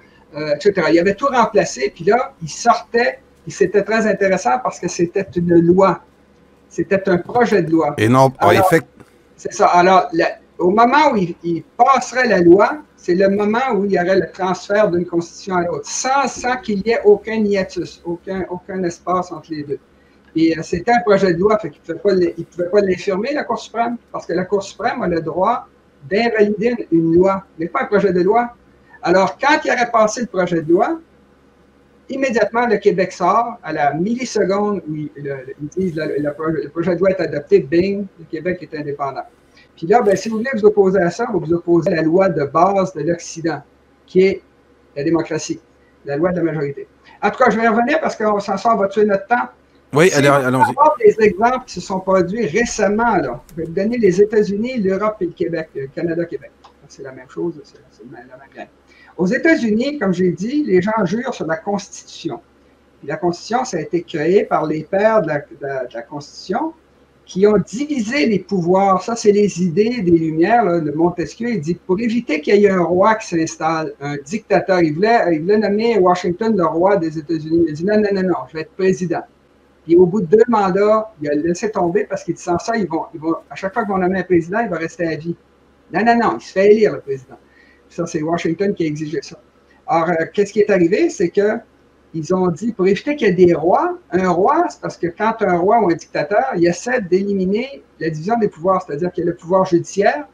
etc. Il avait tout remplacé, puis là, il sortait, et c'était très intéressant parce que c'était une loi. C'était un projet de loi. Et non, c'est ça. Alors, au moment où il passerait la loi, c'est le moment où il y aurait le transfert d'une constitution à l'autre, sans qu'il y ait aucun hiatus, aucun espace entre les deux. Et c'était un projet de loi, fait qu'il ne pouvait pas l'infirmer, la Cour suprême, parce que la Cour suprême a le droit d'invalider une loi, mais pas un projet de loi. Alors, quand il aurait passé le projet de loi, immédiatement, le Québec sort, à la milliseconde où ils disent le projet de loi est adopté, bing, le Québec est indépendant. Puis là, ben, si vous voulez vous opposer à ça, vous vous opposez à la loi de base de l'Occident, qui est la démocratie, la loi de la majorité. En tout cas, je vais y revenir parce qu'on s'en sort, on va tuer notre temps. Oui, allons-y. On va des exemples qui se sont produits récemment, là. Je vais vous donner les États-Unis, l'Europe et le Québec, le Canada-Québec. C'est la même chose, c'est la même gang. Aux États-Unis, comme j'ai dit, les gens jurent sur la Constitution. Puis la Constitution, ça a été créé par les pères de la Constitution qui ont divisé les pouvoirs. Ça, c'est les idées des Lumières là, de Montesquieu. Il dit, pour éviter qu'il y ait un roi qui s'installe, un dictateur, il voulait nommer Washington le roi des États-Unis. Il a dit, non, non, non, non, je vais être président. Puis au bout de 2 mandats, il a laissé tomber parce qu'il dit, sans ça, à chaque fois qu'ils vont nommer un président, il va rester à vie. Non, non, non, il se fait élire, le président. Puis ça, c'est Washington qui a exigé ça. Alors, qu'est-ce qui est arrivé? C'est que ils ont dit, pour éviter qu'il y ait des rois, un roi, c'est parce que quand un roi ou un dictateur, il essaie d'éliminer la division des pouvoirs, c'est-à-dire qu'il y a le pouvoir judiciaire,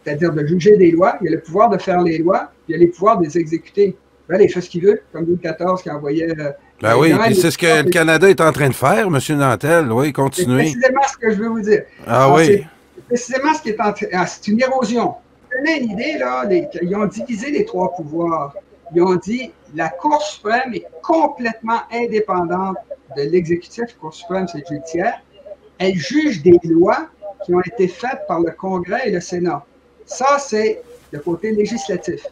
c'est-à-dire de juger des lois, il y a le pouvoir de faire les lois, puis il y a les pouvoirs de les exécuter. Ben, il fait ce qu'il veut, comme Louis XIV qui envoyait... Ben oui, puis c'est ce que le Canada est en train de faire, M. Nantel. Oui, continuez. C'est précisément ce que je veux vous dire. Ah alors, oui. C'est précisément ce qui est en train... C'est une érosion. Vous avez une idée, là, ils ont divisé les 3 pouvoirs. Ils ont dit, la Cour suprême est complètement indépendante de l'exécutif. La Cour suprême, c'est le judiciaire. Elle juge des lois qui ont été faites par le Congrès et le Sénat. Ça, c'est le côté législatif.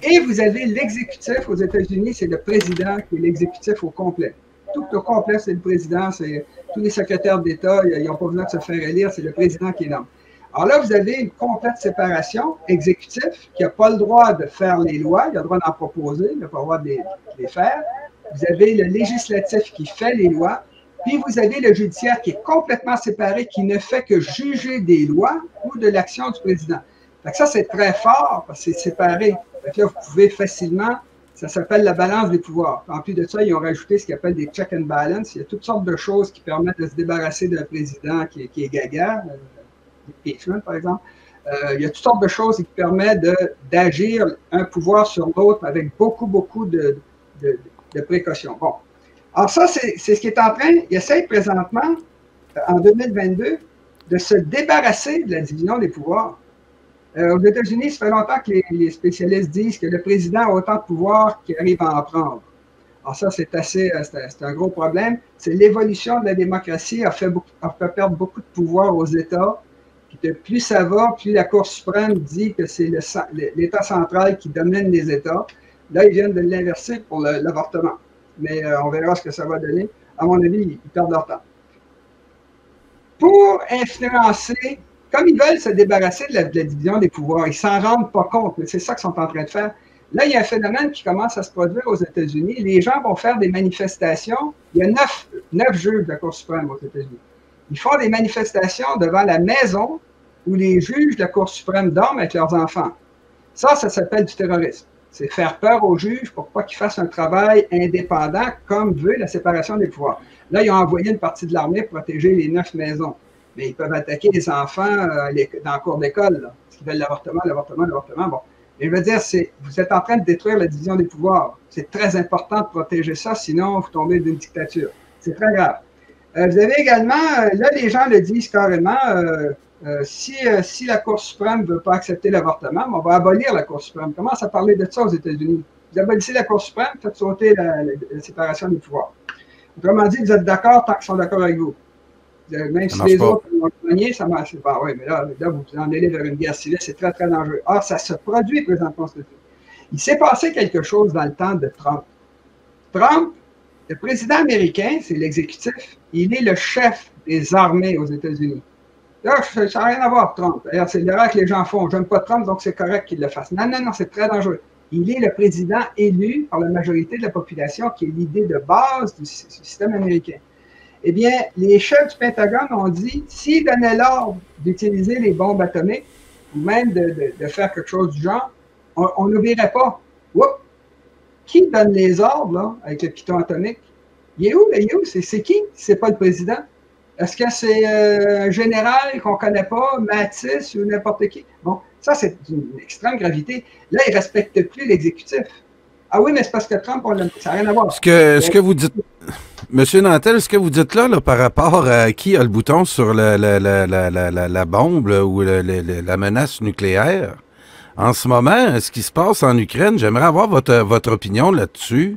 Et vous avez l'exécutif aux États-Unis, c'est le président qui est l'exécutif au complet. Tout au complet, c'est le président, c'est tous les secrétaires d'État, ils n'ont pas besoin de se faire élire, c'est le président qui est nomme. Alors là, vous avez une complète séparation, exécutif, qui n'a pas le droit de faire les lois, il a le droit d'en proposer, il n'a pas le droit de les faire. Vous avez le législatif qui fait les lois, puis vous avez le judiciaire qui est complètement séparé, qui ne fait que juger des lois ou de l'action du président. Fait que ça, c'est très fort, parce que c'est séparé. Fait que là, vous pouvez facilement, ça s'appelle la balance des pouvoirs. En plus de ça, ils ont rajouté ce qu'ils appellent des check and balance. Il y a toutes sortes de choses qui permettent de se débarrasser d'un président qui est gaga, l'impeachment, par exemple. Il y a toutes sortes de choses qui permettent d'agir un pouvoir sur l'autre avec beaucoup, beaucoup de précautions. Bon. Alors ça, c'est ce qui est en train, il essaie présentement, en 2022, de se débarrasser de la division des pouvoirs. Aux États-Unis, ça fait longtemps que les spécialistes disent que le président a autant de pouvoir qu'il arrive à en prendre. Alors ça, c'est un gros problème. C'est l'évolution de la démocratie a fait perdre beaucoup de pouvoir aux États. Puis plus ça va, plus la Cour suprême dit que c'est l'État central qui domine les États. Là, ils viennent de l'inverser pour l'avortement. Mais on verra ce que ça va donner. À mon avis, ils perdent leur temps. Pour influencer, comme ils veulent se débarrasser de la division des pouvoirs, ils ne s'en rendent pas compte, mais c'est ça qu'ils sont en train de faire. Là, il y a un phénomène qui commence à se produire aux États-Unis. Les gens vont faire des manifestations. Il y a 9 juges de la Cour suprême aux États-Unis. Ils font des manifestations devant la maison où les juges de la Cour suprême dorment avec leurs enfants. Ça s'appelle du terrorisme. C'est faire peur aux juges pour pas qu'ils fassent un travail indépendant comme veut la séparation des pouvoirs. Là, ils ont envoyé une partie de l'armée pour protéger les 9 maisons. Mais ils peuvent attaquer les enfants dans la cour d'école, parce qu'ils veulent l'avortement. Bon. Et je veux dire, vous êtes en train de détruire la division des pouvoirs. C'est très important de protéger ça, sinon vous tombez d'une dictature. C'est très grave. Vous avez également, là, les gens le disent carrément, si la Cour suprême ne veut pas accepter l'avortement, on va abolir la Cour suprême. On commence à parler de ça aux États-Unis. Vous abolissez la Cour suprême, faites sauter la séparation des pouvoirs. Autrement dit, vous êtes d'accord tant qu'ils sont d'accord avec vous. Même si les autres vont gagner, ça marche pas. Oui, mais là, vous en allez vers une guerre civile, c'est très, très dangereux. Or, ça se produit présentement. Il s'est passé quelque chose dans le temps de Trump. Trump, le président américain, c'est l'exécutif, il est le chef des armées aux États-Unis. Là, ça n'a rien à voir, Trump. D'ailleurs, c'est l'erreur que les gens font. J'aime pas Trump, donc c'est correct qu'il le fasse. Non, non, non, c'est très dangereux. Il est le président élu par la majorité de la population, qui est l'idée de base du système américain. Eh bien, les chefs du Pentagone ont dit, s'ils donnaient l'ordre d'utiliser les bombes atomiques, ou même de faire quelque chose du genre, on n'oublierait pas. Oups! Qui donne les ordres, là, avec le piton atomique? Il est où? C'est qui? C'est pas le président? Est-ce que c'est un général qu'on ne connaît pas, Matisse ou n'importe qui? Bon, ça, c'est d'une extrême gravité. Là, il ne respecte plus l'exécutif. Ah oui, mais c'est parce que Trump, ça n'a rien à voir. Ce que vous dites, Monsieur Nantel, ce que vous dites là, par rapport à qui a le bouton sur la bombe là, ou la menace nucléaire, En ce moment, ce qui se passe en Ukraine, j'aimerais avoir votre opinion là-dessus.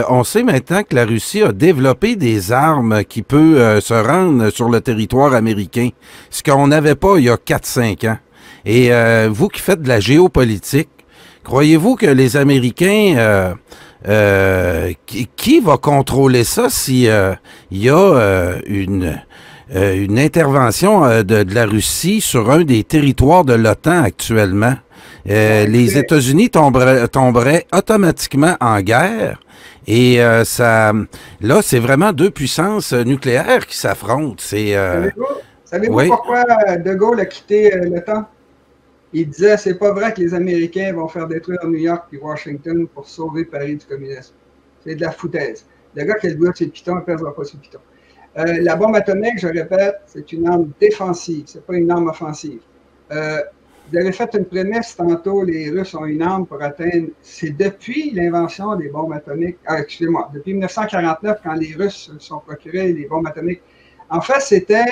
On sait maintenant que la Russie a développé des armes qui peuvent se rendre sur le territoire américain, ce qu'on n'avait pas il y a 4-5 ans. Et vous qui faites de la géopolitique, croyez-vous que les Américains, qui va contrôler ça si il y a une intervention de la Russie sur un des territoires de l'OTAN actuellement? Les États-Unis tomberaient automatiquement en guerre. Et là, c'est vraiment deux puissances nucléaires qui s'affrontent. Savez-vous Oui. pourquoi De Gaulle a quitté l'OTAN? Il disait, c'est pas vrai que les Américains vont faire détruire New York et Washington pour sauver Paris du communisme. C'est de la foutaise. Le gars qui a le doigt sur le piton ne pèsera pas sur le piton. La bombe atomique, je répète, c'est une arme défensive, c'est pas une arme offensive. Vous avez fait une prémisse tantôt, les Russes ont une arme pour atteindre. C'est depuis l'invention des bombes atomiques, excusez-moi, depuis 1949, quand les Russes se sont procurés les bombes atomiques. En fait, c'était,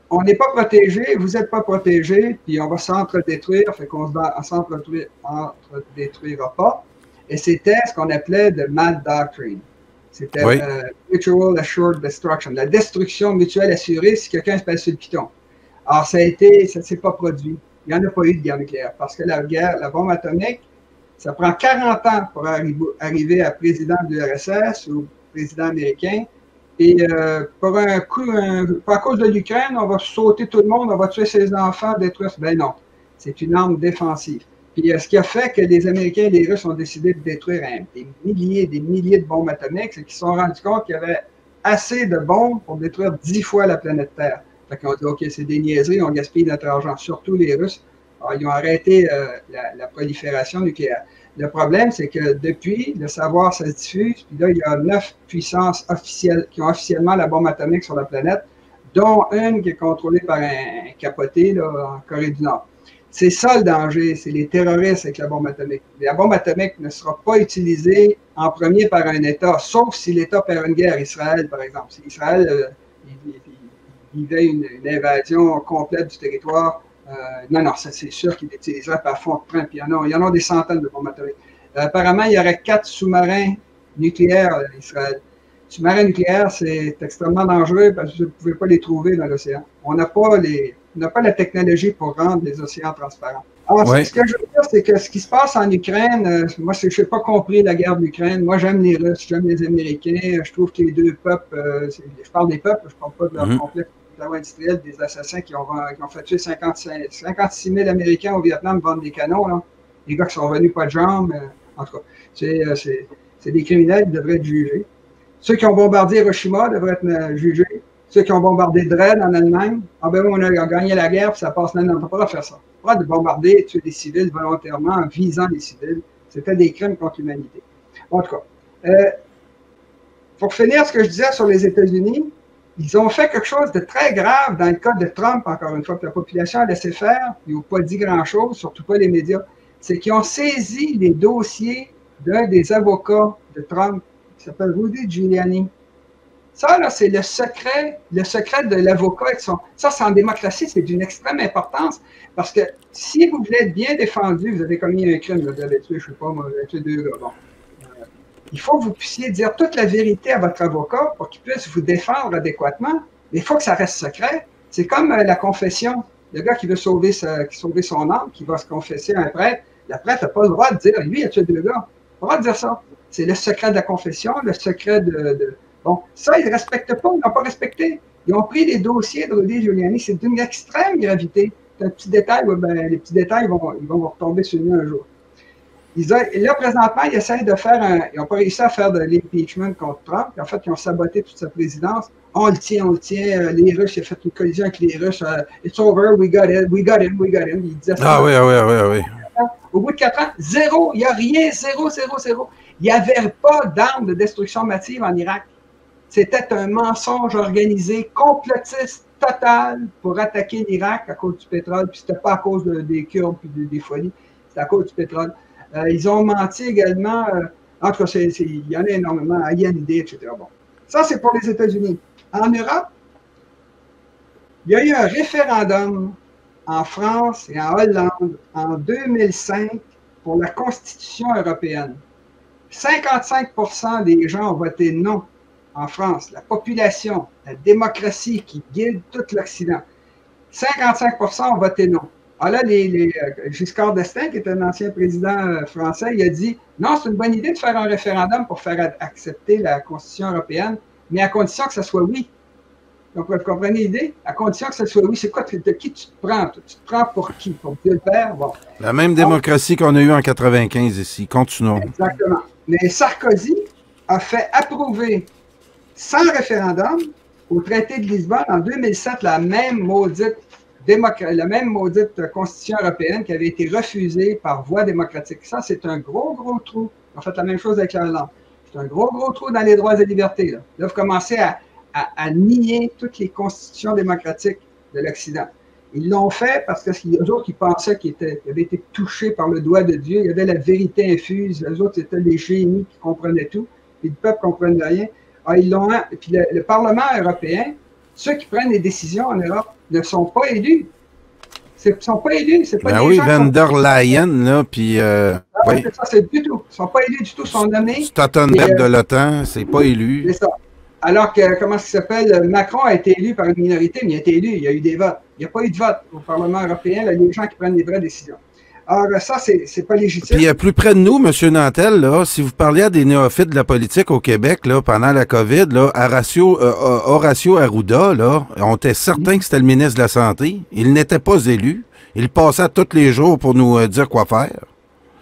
on n'est pas protégé, vous n'êtes pas protégé, puis on va s'entre-détruire, fait qu'on s'entre-détruira pas. Et c'était ce qu'on appelait the Mad Doctrine. C'était Mutual Assured Destruction, la destruction mutuelle assurée si quelqu'un se passe sur le piton. Alors, ça ne s'est pas produit. Il n'y en a pas eu de guerre nucléaire parce que la bombe atomique, ça prend 40 ans pour arriver à président de l'URSS ou président américain. Et pour un coup, à cause de l'Ukraine, on va sauter tout le monde, on va tuer ses enfants, détruire. Ben non, c'est une arme défensive. Puis ce qui a fait que les Américains et les Russes ont décidé de détruire des milliers de bombes atomiques, c'est qu'ils se sont rendus compte qu'il y avait assez de bombes pour détruire 10 fois la planète Terre. Fait qu'on dit, OK, c'est des niaiseries, on gaspille notre argent, surtout les Russes. Alors, ils ont arrêté la prolifération nucléaire. Le problème, c'est que depuis, le savoir, ça se diffuse, puis là, il y a 9 puissances officielles qui ont officiellement la bombe atomique sur la planète, dont une qui est contrôlée par un capoté là, en Corée du Nord. C'est ça le danger, c'est les terroristes avec la bombe atomique. La bombe atomique ne sera pas utilisée en premier par un État, sauf si l'État perd une guerre, Israël par exemple. Si Israël vivait une invasion complète du territoire, non, ça c'est sûr qu'il l'utiliserait par fond de train, puis il y en a des centaines de bombes atomiques. Apparemment, il y aurait 4 sous-marins nucléaires à Israël. Sous-marins nucléaires, c'est extrêmement dangereux parce que vous ne pouvez pas les trouver dans l'océan. On n'a pas la technologie pour rendre les océans transparents. Alors, ce que je veux dire, c'est que ce qui se passe en Ukraine, moi, je n'ai pas compris la guerre d'Ukraine. Moi, j'aime les Russes, j'aime les Américains. Je trouve que les deux peuples, je parle des peuples, je ne parle pas de leur complexe industriel, des assassins qui ont fait tuer 56 000 Américains au Vietnam vendent des canons. Là. Les gars qui sont revenus pas de jambes. En tout cas, c'est des criminels qui devraient être jugés. Ceux qui ont bombardé Hiroshima devraient être jugés. Ceux qui ont bombardé Dresde en Allemagne, on a gagné la guerre, puis ça passe maintenant. On ne peut pas faire ça. On ne peut pas bombarder et tuer des civils volontairement en visant les civils. C'était des crimes contre l'humanité. En tout cas, pour finir ce que je disais sur les États-Unis, ils ont fait quelque chose de très grave dans le cas de Trump, encore une fois, que la population a laissé faire. Ils n'ont pas dit grand-chose, surtout pas les médias. C'est qu'ils ont saisi les dossiers d'un des avocats de Trump, qui s'appelle Rudy Giuliani. Ça, là, c'est le secret de l'avocat. Ça, c'est en démocratie, c'est d'une extrême importance. Parce que si vous voulez être bien défendu, vous avez commis un crime, vous avez tué, je ne sais pas, moi, vous avez tué 2 gars. Bon. Il faut que vous puissiez dire toute la vérité à votre avocat pour qu'il puisse vous défendre adéquatement. Mais il faut que ça reste secret. C'est comme la confession. Le gars qui veut sauver son âme, qui va se confesser à un prêtre, le prêtre n'a pas le droit de dire, lui, il a tué 2 gars. Il n'a pas le droit de dire ça. C'est le secret de la confession, le secret Bon, ça, ils ne respectent pas, ils n'ont pas respecté. Ils ont pris les dossiers de Rudy Giuliani, c'est d'une extrême gravité. C'est un petit détail, les petits détails, ils vont vous retomber sur nous un jour. Là, présentement, ils essayent de faire ils n'ont pas réussi à faire de l'impeachment contre Trump. En fait, ils ont saboté toute sa présidence. On le tient. Les Russes, il a fait une collision avec les Russes. It's over, we got him. Ils disaient ça. Oui. Au bout de 4 ans, zéro. Il n'y a rien, zéro. Il n'y avait pas d'armes de destruction massive en Irak. C'était un mensonge organisé, complotiste, total, pour attaquer l'Irak à cause du pétrole. Puis c'était pas à cause des Kurdes et des folies. C'était à cause du pétrole. Ils ont menti également. En tout cas, il y en a énormément. Allende, etc. Bon. Ça, c'est pour les États-Unis. En Europe, il y a eu un référendum en France et en Hollande en 2005 pour la Constitution européenne. 55% des gens ont voté non en France. La population, la démocratie qui guide tout l'Occident. 55% ont voté non. Alors là, Giscard d'Estaing, qui est un ancien président français, il a dit non, c'est une bonne idée de faire un référendum pour faire accepter la Constitution européenne, mais à condition que ce soit oui. Donc, vous comprenez l'idée? À condition que ce soit oui. C'est quoi? De qui tu te prends? Tu te prends pour qui? Pour Dieu le Père? Bon. La même démocratie qu'on a eue en 95 ici. Continuons. Exactement. Mais Sarkozy a fait approuver sans référendum au traité de Lisbonne en 2007 la même maudite Constitution européenne qui avait été refusée par voie démocratique. Ça, c'est un gros, gros trou. On fait la même chose avec la Hollande. C'est un gros, gros trou dans les droits et libertés. Là, ils doivent commencer à nier toutes les constitutions démocratiques de l'Occident. Ils l'ont fait parce qu'il y a d'autres qui pensaient qu'ils avaient été touchés par le doigt de Dieu. Il y avait la vérité infuse. Les autres, c'était les génies qui comprenaient tout. Puis le peuple ne comprenait rien. Alors, ils l'ont. Puis le Parlement européen, ceux qui prennent les décisions en Europe ne sont pas élus. Ils ne sont pas élus. C'est pas ben des oui, gens Van der Leyen, là, puis... oui. C'est ça, c'est du tout. Ils ne sont pas élus du tout, ils sont nommés. Stoltenberg de l'OTAN, c'est pas élu. C'est ça. Alors que, comment ça s'appelle, Macron a été élu par une minorité, mais il a été élu, il y a eu des votes. Il n'y a pas eu de vote au Parlement européen, là, les gens qui prennent les vraies décisions. Alors, ça, c'est pas légitime. Puis, plus près de nous, M. Nantel, là, si vous parliez à des néophytes de la politique au Québec, là, pendant la COVID, là, Horacio Arruda, là, on était certain que c'était le ministre de la Santé. Il n'était pas élu. Il passait tous les jours pour nous dire quoi faire.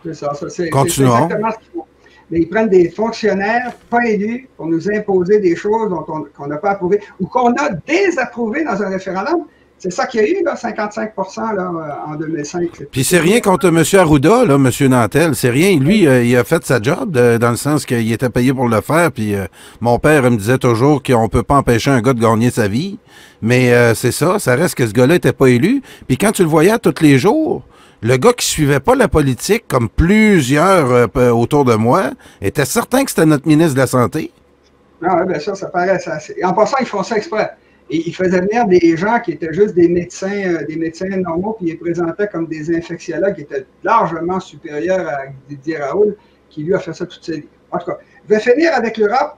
C'est ça, c'est Continuons. exactement ce qu'ils font. Mais ils prennent des fonctionnaires pas élus pour nous imposer des choses qu'on n'a pas approuvées ou qu'on a désapprouvées dans un référendum. C'est ça qu'il y a eu, là, 55% là, en 2005. Puis c'est rien contre M. Arruda, là, M. Nantel. C'est rien. Lui, il a fait sa job dans le sens qu'il était payé pour le faire. Puis mon père me disait toujours qu'on peut pas empêcher un gars de gagner sa vie. Mais c'est ça. Ça reste que ce gars-là était pas élu. Puis quand tu le voyais tous les jours, le gars qui suivait pas la politique, comme plusieurs autour de moi, était certain que c'était notre ministre de la Santé. Ah oui, bien sûr, ça paraît. En passant, ils font ça exprès. Et ils faisaient venir des gens qui étaient juste des médecins normaux, puis ils les présentaient comme des infectiologues qui étaient largement supérieurs à Didier Raoult, qui lui a fait ça toute sa vie. En tout cas, je vais finir avec l'Europe.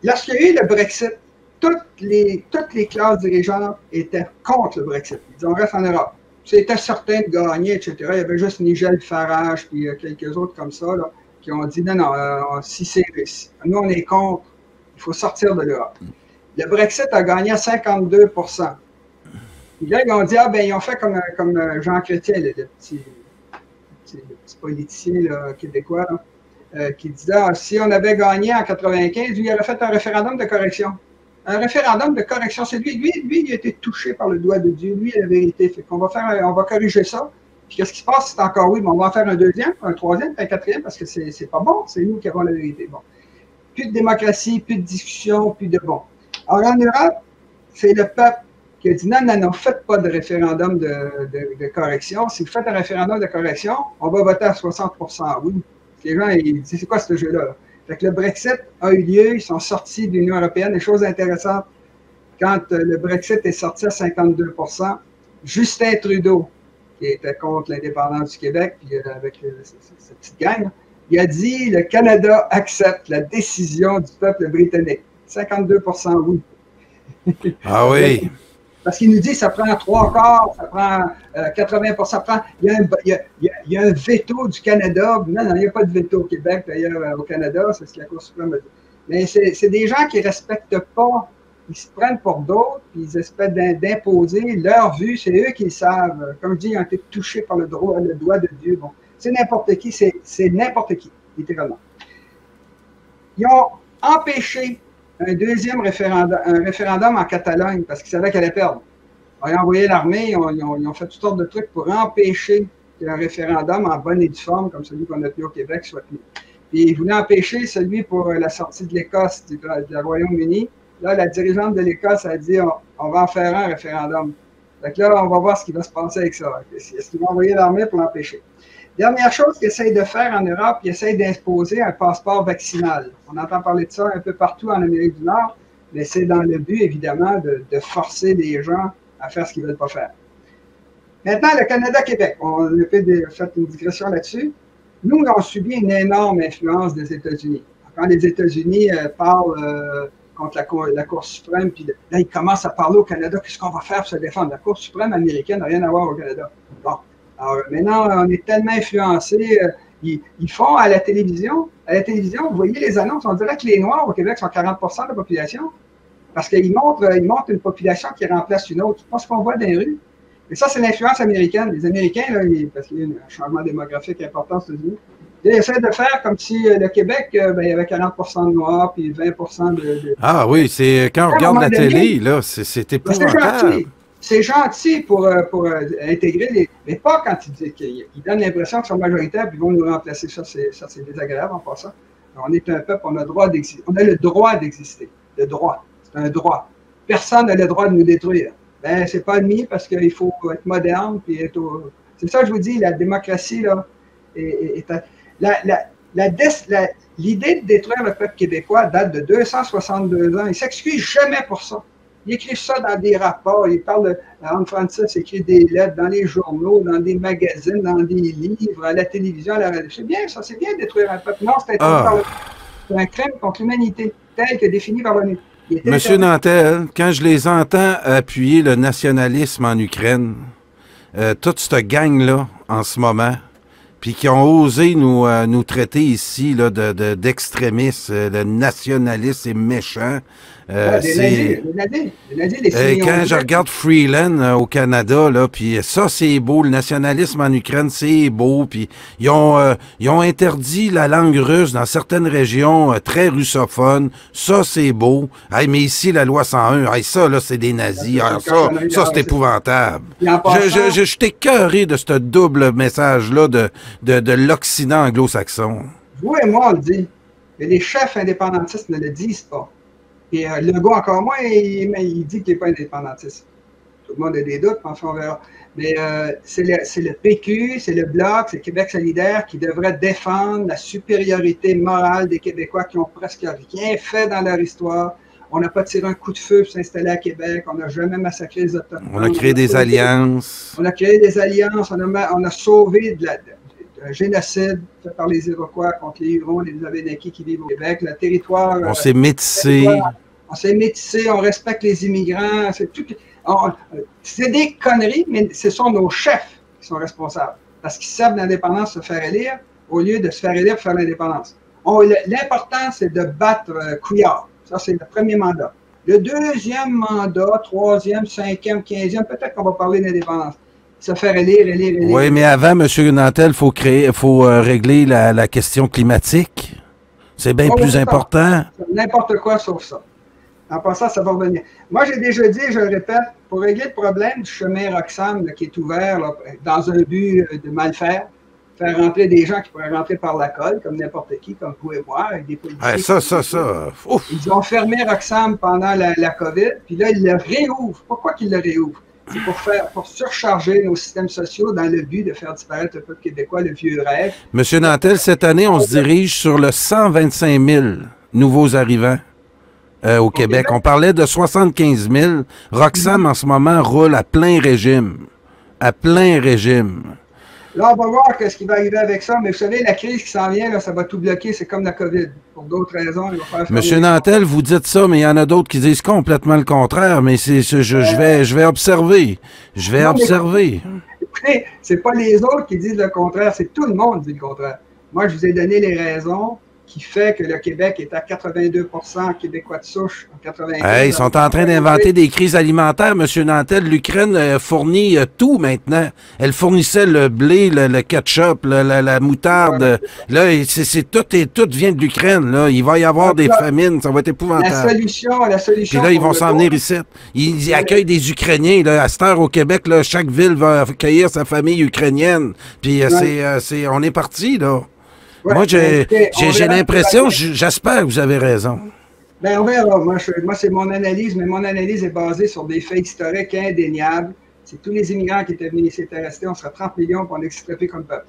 Lorsqu'il y a eu le Brexit, toutes les classes dirigeantes étaient contre le Brexit. Ils disaient, on reste en Europe. C'était certain de gagner, etc. Il y avait juste Nigel Farage, puis quelques autres comme ça, là, qui ont dit, non, si nous on est contre, il faut sortir de l'Europe. Le Brexit a gagné à 52%. Puis là, ils ont dit, ils ont fait comme Jean Chrétien, le petit politicien là, québécois, là, qui disait, si on avait gagné en 95, lui, il aurait fait un référendum de correction. Un référendum de correction, c'est lui, il a été touché par le doigt de Dieu, lui, la vérité. Fait qu'on on va corriger ça. Puis qu'est-ce qui se passe? C'est encore oui, mais on va en faire un deuxième, un troisième, un quatrième, parce que c'est pas bon, c'est nous qui avons la vérité. Bon. Plus de démocratie, plus de discussion, plus de bon. Alors, en Europe, c'est le peuple qui a dit non, faites pas de référendum de correction. Si vous faites un référendum de correction, on va voter à 60% oui. Les gens, ils disent, c'est quoi ce jeu-là? Là? Fait que le Brexit a eu lieu, ils sont sortis de l'Union européenne. Des choses intéressantes, quand le Brexit est sorti à 52%, Justin Trudeau, qui était contre l'indépendance du Québec, puis avec cette petite gang, il a dit le Canada accepte la décision du peuple britannique. 52% oui. Ah oui. Parce qu'il nous dit que ça prend 3/4, ça prend 80%, ça prend. Il y a un veto du Canada. Non, il n'y a pas de veto au Québec, d'ailleurs, au Canada, c'est ce que la Cour suprême a dit. Mais c'est des gens qui ne respectent pas, ils se prennent pour d'autres, puis ils espèrent d'imposer leur vue, c'est eux qui le savent. Comme je dis, ils ont été touchés par le doigt de Dieu. Bon, c'est n'importe qui, c'est n'importe qui, littéralement. Ils ont empêché un deuxième référendum en Catalogne parce qu'ils savaient qu'elle allait perdre. Ils ont envoyé l'armée, ils ont fait toutes sortes de trucs pour empêcher qu'un référendum en bonne et due forme, comme celui qu'on a tenu au Québec, soit tenu. Puis ils voulaient empêcher celui pour la sortie de l'Écosse, du Royaume-Uni. Là, la dirigeante de l'Écosse a dit on va en faire un référendum. Donc là, on va voir ce qui va se passer avec ça. Est-ce qu'ils vont envoyer l'armée pour l'empêcher? Dernière chose qu'ils essayent de faire en Europe, ils essayent d'imposer un passeport vaccinal. On entend parler de ça un peu partout en Amérique du Nord, mais c'est dans le but, évidemment, de forcer les gens à faire ce qu'ils ne veulent pas faire. Maintenant, le Canada-Québec, on a fait une digression là-dessus. Nous, on subit une énorme influence des États-Unis. Quand les États-Unis parlent contre la Cour suprême, puis là, ils commencent à parler au Canada, qu'est-ce qu'on va faire pour se défendre? La Cour suprême américaine n'a rien à voir au Canada. Bon, alors maintenant, on est tellement influencés. Ils font à la télévision, vous voyez les annonces, on dirait que les Noirs au Québec sont 40 de la population, parce qu'ils montrent une population qui remplace une autre. C'est pas ce qu'on voit dans les rues. Et ça, c'est l'influence américaine. Les Américains, là, parce qu'il y a un changement démographique important aux États-Unis, ils essaient de faire comme si le Québec, il y avait 40 de Noirs, puis 20 de... Ah oui, c'est quand on regarde la télé, là, c'est épouvantable. C'est gentil pour intégrer les... Mais pas quand ils donnent l'impression qu'ils sont majoritaires puis ils vont nous remplacer. Ça, c'est désagréable en passant. Alors, on est un peuple, on a le droit d'exister. On a le droit d'exister. Le droit. C'est un droit. Personne n'a le droit de nous détruire. Ben, c'est pas admis parce qu'il faut être moderne puis être au... C'est ça que je vous dis, la démocratie, là, l'idée de détruire le peuple québécois date de 262 ans. Ils ne s'excusent jamais pour ça. Ils écrivent ça dans des rapports. Ils parlent de... Anne Francis écrit des lettres dans les journaux, dans des magazines, dans des livres, à la télévision, à la radio. C'est bien ça, c'est bien de détruire un peuple. Non, c'est un crime contre l'humanité, tel que défini par l'ONU. Monsieur Nantel, quand je les entends appuyer le nationalisme en Ukraine, toute cette gang-là, en ce moment, puis qui ont osé nous traiter ici d'extrémistes, le nationaliste est méchant. Quand je regarde Freeland au Canada, là, puis ça c'est beau, le nationalisme en Ukraine c'est beau, puis ils ont interdit la langue russe dans certaines régions très russophones, ça c'est beau. Hey, mais ici la loi 101, hey, ça là c'est des nazis, ça c'est épouvantable. Je suis écœuré de ce double message là de l'Occident anglo-saxon. Vous et moi on le dit, mais les chefs indépendantistes ne le disent pas. Et Legault, encore moins, il dit qu'il n'est pas indépendantiste. Tout le monde a des doutes, enfin, on verra. Mais c'est le PQ, c'est le Bloc, c'est Québec solidaire qui devrait défendre la supériorité morale des Québécois qui n'ont presque rien fait dans leur histoire. On n'a pas tiré un coup de feu pour s'installer à Québec, on n'a jamais massacré les Autochtones. On a créé des alliances. On a créé des alliances, on a sauvé un génocide fait par les Iroquois contre les Hurons, les Abénaquis qui vivent au Québec. Le territoire... On s'est métissé. On s'est métissé, on respecte les immigrants. C'est des conneries, mais ce sont nos chefs qui sont responsables. Parce qu'ils servent l'indépendance se faire élire au lieu de se faire élire pour faire l'indépendance. L'important, c'est de battre Couillard. Ça, c'est le premier mandat. Le deuxième mandat, troisième, cinquième, 15e, peut-être qu'on va parler d'indépendance. Se faire élire. Oui, mais avant, M. Nantel, il faut régler la question climatique. C'est bien plus important. N'importe quoi sauf ça. En passant, ça va revenir. Moi, j'ai déjà dit, je le répète, pour régler le problème du chemin Roxham qui est ouvert là, dans un but de mal faire rentrer des gens qui pourraient rentrer par la colle, comme n'importe qui, comme vous et moi, avec des policiers. Ouf. Ils ont fermé Roxham pendant la COVID, puis là, ils le réouvrent. Pourquoi qu'ils le réouvrent? C'est pour surcharger nos systèmes sociaux dans le but de faire disparaître le peuple québécois, le vieux rêve. Monsieur Nantel, cette année, on se dirige sur le 125 000 nouveaux arrivants. Au Québec. On parlait de 75 000. Roxham, en ce moment, roule à plein régime. À plein régime. Là, on va voir ce qui va arriver avec ça, mais vous savez, la crise qui s'en vient, là, ça va tout bloquer. C'est comme la COVID. Pour d'autres raisons, il va falloir faire... Monsieur Nantel, vous dites ça, mais il y en a d'autres qui disent complètement le contraire, mais je vais observer. Je vais observer. Écoutez, c'est pas les autres qui disent le contraire, c'est tout le monde qui dit le contraire. Moi, je vous ai donné les raisons qui fait que le Québec est à 82 québécois de souche en 95. Hey, ils sont en train d'inventer des crises alimentaires, M. Nantel. L'Ukraine fournit tout maintenant. Elle fournissait le blé, le ketchup, la moutarde. Là, tout vient de l'Ukraine. Là, il va y avoir des famines, ça va être épouvantable. La solution. Puis là, ils vont s'en venir ici. Ils accueillent des Ukrainiens. Là, à cette heure au Québec, là, chaque ville va accueillir sa famille ukrainienne. Puis on est parti, là. Ouais, moi, j'ai l'impression, j'espère que vous avez raison. Bien, on verra. Moi, c'est mon analyse, mais mon analyse est basée sur des faits historiques indéniables. C'est tous les immigrants qui étaient venus ici, étaient restés, on serait 30 millions, puis on n'existerait plus comme peuple.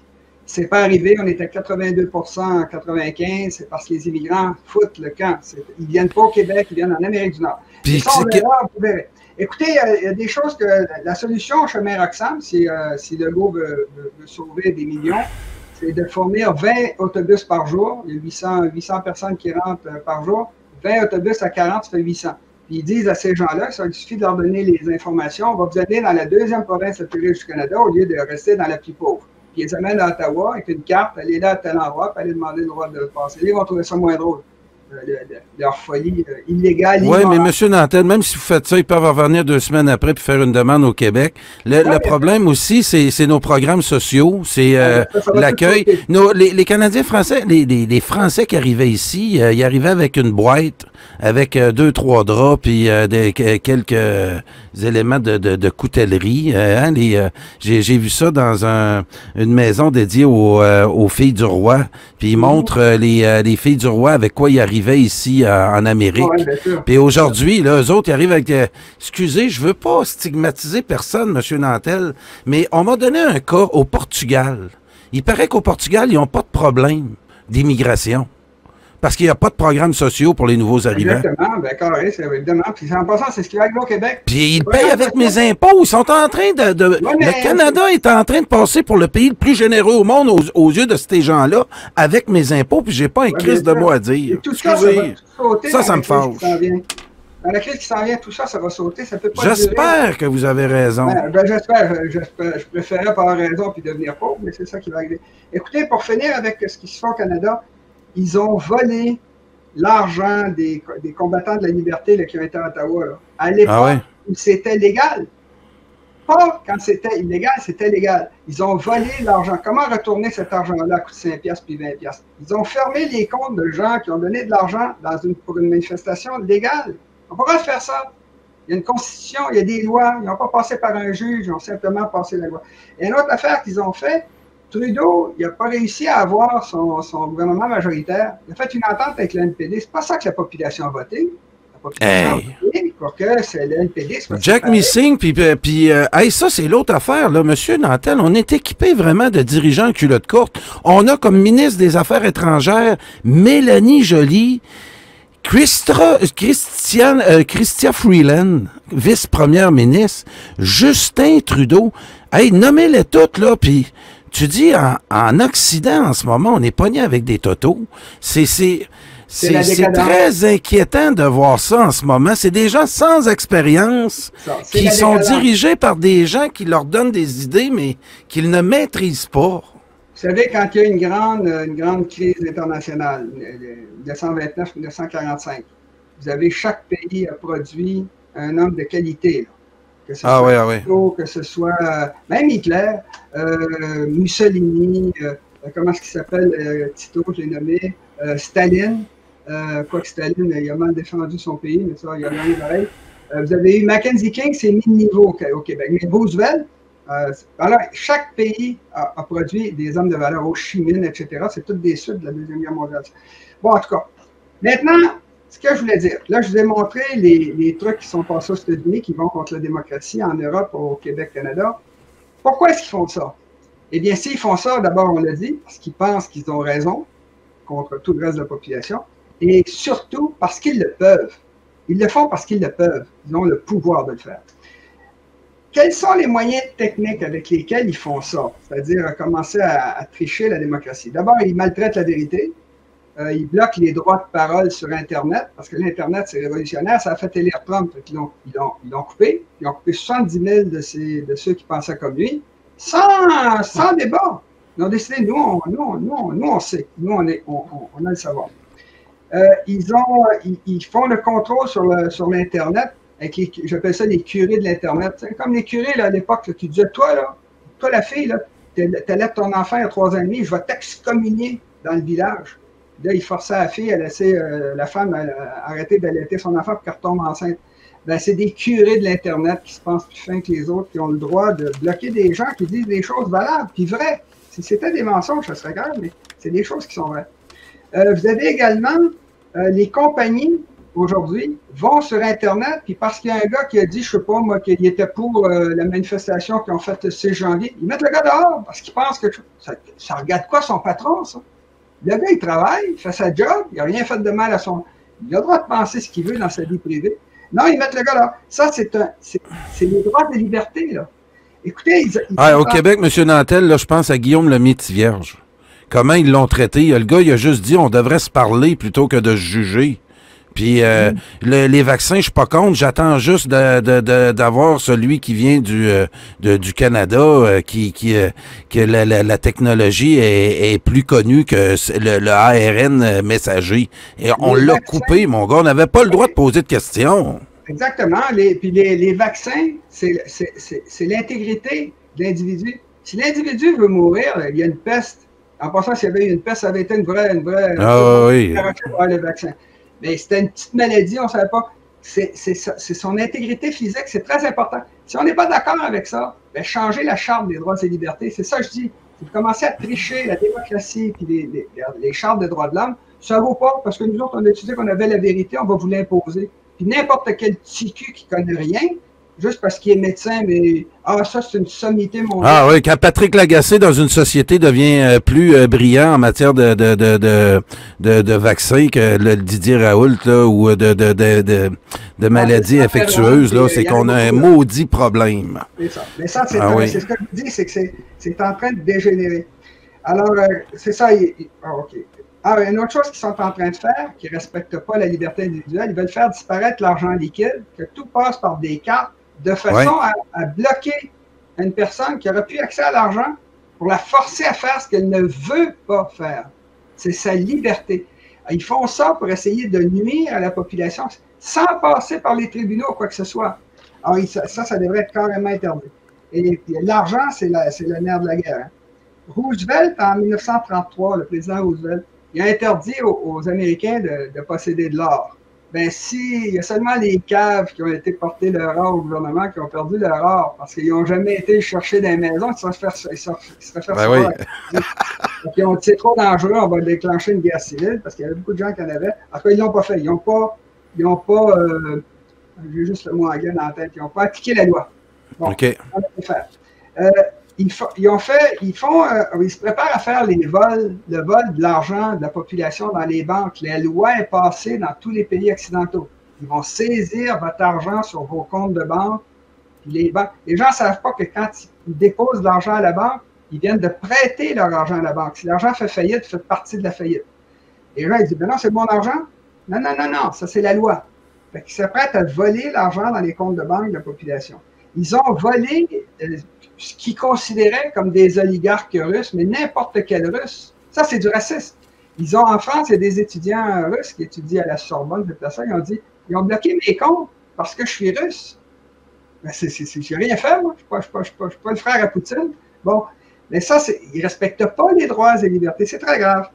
C'est pas arrivé, on était à 82 en 95, c'est parce que les immigrants foutent le camp. Ils viennent pas au Québec, ils viennent en Amérique du Nord. Puis ça, on verra, vous verrez. Écoutez, il y a des choses que la solution au chemin Roxham, si Legault veut sauver des millions, c'est de fournir 20 autobus par jour. Il y a 800 personnes qui rentrent par jour. 20 autobus à 40, ça fait 800. Puis ils disent à ces gens-là, il suffit de leur donner les informations, on va vous amener dans la deuxième province la plus riche du Canada au lieu de rester dans la plus pauvre. Puis ils les amènent à Ottawa avec une carte, allez là à tel endroit, puis allez demander le droit de passer. Ils vont trouver ça moins drôle. Leur folie illégale. Oui, mais M. Nantel, même si vous faites ça, ils peuvent revenir 2 semaines après puis faire une demande au Québec. Le problème aussi, c'est nos programmes sociaux, c'est l'accueil. Les Canadiens français, les Français qui arrivaient ici, ils arrivaient avec une boîte, avec 2-3 draps, puis quelques éléments de coutellerie. J'ai vu ça dans une maison dédiée aux filles du roi, puis ils montrent les filles du roi avec quoi ils arrivaient ici en Amérique. Puis aujourd'hui, là, eux autres, ils arrivent avec... excusez, je veux pas stigmatiser personne, M. Nantel, mais on m'a donné un cas au Portugal. Il paraît qu'au Portugal, ils n'ont pas de problème d'immigration. Parce qu'il n'y a pas de programmes sociaux pour les nouveaux arrivants. Exactement, d'accord, évidemment. Puis en passant, c'est ce qui va arriver au Québec. Puis ils payent avec mes impôts. Ils sont en train le Canada est en train de passer pour le pays le plus généreux au monde aux yeux de ces gens-là avec mes impôts, puis j'ai pas un crise de mots à dire. Excusez, ça me fâche. Dans la crise qui s'en vient, tout ça, ça va sauter. Ça peut pas J'espère que vous avez raison. J'espère. Je préférerais pas avoir raison puis devenir pauvre, mais c'est ça qui va arriver. Écoutez, pour finir avec ce qui se fait au Canada, ils ont volé l'argent des combattants de la liberté là, qui ont été à Ottawa. Là. À l'époque où c'était légal. Pas quand c'était illégal, c'était légal. Ils ont volé l'argent. Comment retourner cet argent-là à coût de 5$ puis 20$? Ils ont fermé les comptes de gens qui ont donné de l'argent pour une manifestation légale. On pourra faire ça. Il y a une constitution, il y a des lois. Ils n'ont pas passé par un juge, ils ont simplement passé la loi. Et une autre affaire qu'ils ont fait, Trudeau, il n'a pas réussi à avoir son gouvernement majoritaire. Il a fait une entente avec le NPD. C'est pas ça que la population a voté. La population a voté pour que c'est le NPD. Jack Missing, puis ça, c'est l'autre affaire, là, M. Nantel. On est équipé vraiment de dirigeants en culotte courte. On a comme ministre des Affaires étrangères Mélanie Joly, Chrystia Freeland, vice-première ministre, Justin Trudeau. Hey, nommez-les toutes, là, puis tu dis, en Occident, en ce moment, on est pogné avec des totos. C'est très inquiétant de voir ça en ce moment. C'est des gens sans expérience qui sont dirigés par des gens qui leur donnent des idées, mais qu'ils ne maîtrisent pas. Vous savez, quand il y a une grande crise internationale, 1929-1945, vous avez chaque pays a produit un homme de qualité. Là. Que ce soit Tito, que ce soit même Hitler, Mussolini, comment est-ce qu'il s'appelle, Tito, je l'ai nommé, Staline, quoique Staline, il a mal défendu son pays, mais ça, il a rien pareil. Vous avez eu Mackenzie King, c'est mis de niveau au Québec. Mais Roosevelt, alors, chaque pays a produit des hommes de valeur, Ho Chi Minh, etc. C'est toutes des suites de la Deuxième Guerre mondiale. Bon, en tout cas, maintenant, ce que je voulais dire, là, je vous ai montré les trucs qui sont passés aux États-Unis, qui vont contre la démocratie en Europe, au Québec, Canada. Pourquoi est-ce qu'ils font ça? Eh bien, s'ils font ça, d'abord, on l'a dit, parce qu'ils pensent qu'ils ont raison contre tout le reste de la population, et surtout parce qu'ils le peuvent. Ils le font parce qu'ils le peuvent. Ils ont le pouvoir de le faire. Quels sont les moyens techniques avec lesquels ils font ça? C'est-à-dire commencer à tricher la démocratie. D'abord, ils maltraitent la vérité. Ils bloquent les droits de parole sur Internet, parce que l'Internet, c'est révolutionnaire. Ça a fait élire Trump. Ils l'ont coupé. Ils ont coupé 70 000 de ceux qui pensaient comme lui, sans débat. Ils ont décidé, nous, on sait. Nous, on a le savoir. Ils font le contrôle sur l'Internet. J'appelle ça les curés de l'Internet. C'est comme les curés là, à l'époque qui disaient, toi la fille, t'allaites ton enfant à 3 ans et demi, je vais t'excommunier dans le village. Là, ils forçaient la fille à laisser la femme arrêter d'allaiter son enfant pour qu'elle retombe enceinte. Ben, c'est des curés de l'Internet qui se pensent plus fins que les autres, qui ont le droit de bloquer des gens qui disent des choses valables, puis vraies. Si c'était des mensonges, ça serait grave, mais c'est des choses qui sont vraies. Vous avez également les compagnies aujourd'hui vont sur Internet, puis parce qu'il y a un gars qui a dit, je ne sais pas moi, qu'il était pour la manifestation qu'ils ont faite le 6 janvier, ils mettent le gars dehors parce qu'ils pensent que ça regarde quoi son patron, ça? Le gars, il travaille, il fait sa job, il n'a rien fait de mal à son... Il a le droit de penser ce qu'il veut dans sa vie privée. Non, ils mettent le gars là. Ça, c'est les droits de liberté, là. Écoutez, au Québec, M. Nantel, là, je pense à Guillaume le Métis-Vierge. Comment ils l'ont traité? Le gars, il a juste dit on devrait se parler plutôt que de se juger. Puis les vaccins, je suis pas contre. J'attends juste d'avoir celui qui vient du Canada, que la technologie est plus connue que le ARN messager. Et on l'a coupé, mon gars. On n'avait pas le droit de poser de questions. Exactement. Puis les vaccins, c'est l'intégrité de l'individu. Si l'individu veut mourir, il y a une peste. En passant, s'il y avait eu une peste, ça avait été une vraie oui. Le vaccin. Mais c'était une petite maladie, on ne savait pas. C'est son intégrité physique, c'est très important. Si on n'est pas d'accord avec ça, ben changer la Charte des droits et libertés, c'est ça que je dis. C'est de commencer à tricher la démocratie et les chartes des droits de l'homme. Ça ne vaut pas, parce que nous autres, on a étudié qu'on avait la vérité, on va vous l'imposer. Puis n'importe quel ticu qui ne connaît rien, juste parce qu'il est médecin, mais ça, c'est une sommité mondiale. Ah oui, quand Patrick Lagacé, dans une société, devient plus brillant en matière de vaccins que le Didier Raoult, là, ou de maladies infectieuses, là, c'est qu'on a un maudit problème. C'est ça. Mais ça, c'est ce que je dis, c'est que c'est en train de dégénérer. Alors, c'est ça. OK. Une autre chose qu'ils sont en train de faire, qui ne respectent pas la liberté individuelle, ils veulent faire disparaître l'argent liquide, que tout passe par des cartes, de façon à bloquer une personne qui aurait pu accès à l'argent pour la forcer à faire ce qu'elle ne veut pas faire. C'est sa liberté. Ils font ça pour essayer de nuire à la population sans passer par les tribunaux ou quoi que ce soit. Alors, ça devrait être carrément interdit. Et l'argent, c'est le nerf de la guerre. Hein. Roosevelt, en 1933, le président Roosevelt, il a interdit aux Américains de posséder de l'or. Ben, il y a seulement les caves qui ont été portés leur or au gouvernement qui ont perdu leur or parce qu'ils n'ont jamais été chercher dans les maisons, ils se seraient fait oui. Donc, ils ont dit c'est trop dangereux, on va déclencher une guerre civile parce qu'il y avait beaucoup de gens qui en avaient. En tout cas, ils ne l'ont pas fait. Ils n'ont pas j'ai juste le mot anglais dans la tête, ils n'ont pas appliqué la loi. Bon, OK. On va faire. Ils se préparent à faire le vol de l'argent de la population dans les banques. La loi est passée dans tous les pays occidentaux. Ils vont saisir votre argent sur vos comptes de banque. Les gens ne savent pas que quand ils déposent de l'argent à la banque, ils viennent de prêter leur argent à la banque. Si l'argent fait faillite, fait partie de la faillite. Et là, ils disent, ben non, c'est mon argent. Non, ça c'est la loi. Fait qu'ils s'apprêtent à voler l'argent dans les comptes de banque de la population. Ils ont volé ce qu'ils considéraient comme des oligarques russes, mais n'importe quel russe. Ça, c'est du racisme. En France, il y a des étudiants russes qui étudient à la Sorbonne, ils ont bloqué mes comptes parce que je suis russe. Ben, j'ai rien fait, moi. Je ne suis pas le frère à Poutine. Bon, mais ça, ils ne respectent pas les droits et libertés. C'est très grave.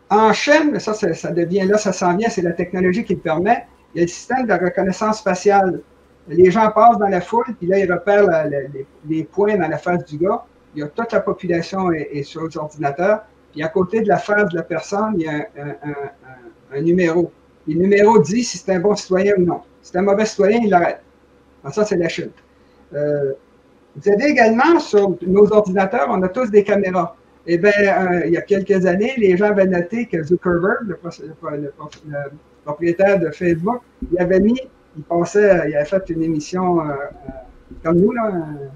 En Chine, ça devient, là, ça s'en vient, c'est la technologie qui le permet. Il y a le système de reconnaissance faciale. Les gens passent dans la foule, puis là, ils repèrent les points dans la face du gars. Toute la population est sur les ordinateurs. Puis à côté de la face de la personne, il y a un numéro. Et le numéro dit si c'est un bon citoyen ou non. Si c'est un mauvais citoyen, il l'arrête. Alors ça, c'est la Chine. Vous avez également, sur nos ordinateurs, on a tous des caméras. Eh bien, il y a quelques années, les gens avaient noté que Zuckerberg, le propriétaire de Facebook, il avait fait une émission comme nous, là, une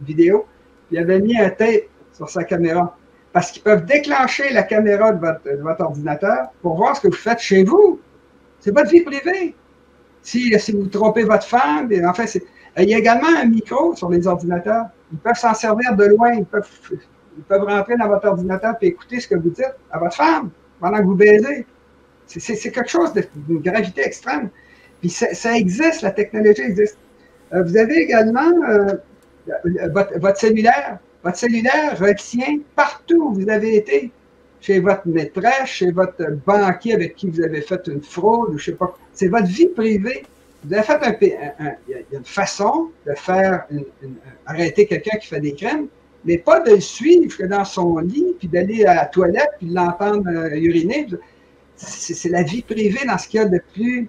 vidéo, il avait mis un tape sur sa caméra. Parce qu'ils peuvent déclencher la caméra de votre ordinateur pour voir ce que vous faites chez vous. C'est votre vie privée. Si vous trompez votre femme, en fait, il y a également un micro sur les ordinateurs. Ils peuvent s'en servir de loin. Ils peuvent rentrer dans votre ordinateur et écouter ce que vous dites à votre femme pendant que vous baisez. C'est quelque chose d'une gravité extrême. Puis ça existe, la technologie existe. Vous avez également votre cellulaire. Votre cellulaire retient partout où vous avez été. Chez votre maîtresse, chez votre banquier avec qui vous avez fait une fraude, ou je ne sais pas. C'est votre vie privée. Vous avez fait il y a une façon de faire arrêter quelqu'un qui fait des crimes, mais pas de le suivre dans son lit, puis d'aller à la toilette, puis de l'entendre uriner. C'est la vie privée dans ce qu'il y a de plus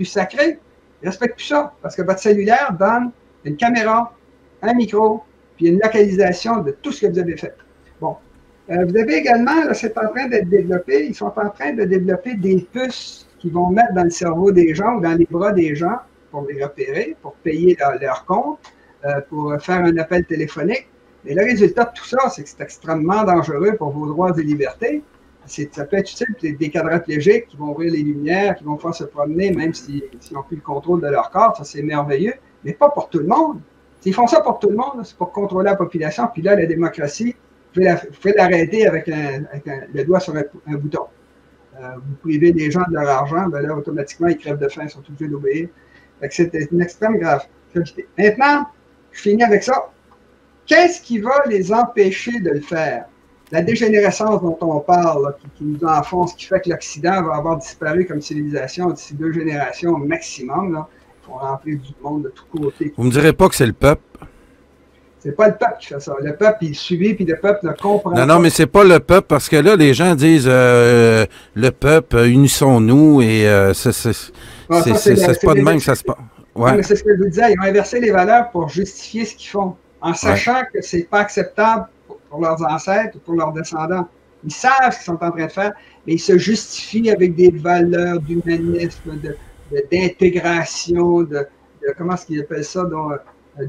sacré. Il ne respecte plus ça, parce que votre cellulaire donne une caméra, un micro, puis une localisation de tout ce que vous avez fait. Bon. Vous avez également, là, c'est en train d'être développé, ils sont en train de développer des puces qu'ils vont mettre dans le cerveau des gens ou dans les bras des gens pour les repérer, pour payer leur compte, pour faire un appel téléphonique. Mais le résultat de tout ça, c'est que c'est extrêmement dangereux pour vos droits et libertés. Ça peut être utile pour des quadraplégiques qui vont ouvrir les lumières, qui vont pouvoir se promener, même s'ils n'ont plus le contrôle de leur corps. Ça, c'est merveilleux, mais pas pour tout le monde. S'ils font ça pour tout le monde, c'est pour contrôler la population. Puis là, la démocratie, vous pouvez l'arrêter avec le doigt sur un bouton. Vous privez les gens de leur argent, ben là, automatiquement, ils crèvent de faim, ils sont obligés d'obéir. C'est une extrême gravité. Maintenant, je finis avec ça. Qu'est-ce qui va les empêcher de le faire? La dégénérescence dont on parle, là, qui nous enfonce, qui fait que l'Occident va avoir disparu comme civilisation d'ici 2 générations au maximum, là, pour remplir du monde de tous côtés. Vous me direz pas que c'est le peuple? C'est pas le peuple qui fait ça. Le peuple, il subit, puis le peuple ne comprend pas. Non, mais c'est pas le peuple, parce que là, les gens disent le peuple, unissons-nous, et c'est pas de même que ça se passe. Ouais. Mais c'est ce que je vous disais, ils ont inversé les valeurs pour justifier ce qu'ils font, en sachant que c'est pas acceptable pour leurs ancêtres ou pour leurs descendants. Ils savent ce qu'ils sont en train de faire, mais ils se justifient avec des valeurs d'humanisme, d'intégration, comment est-ce qu'ils appellent ça,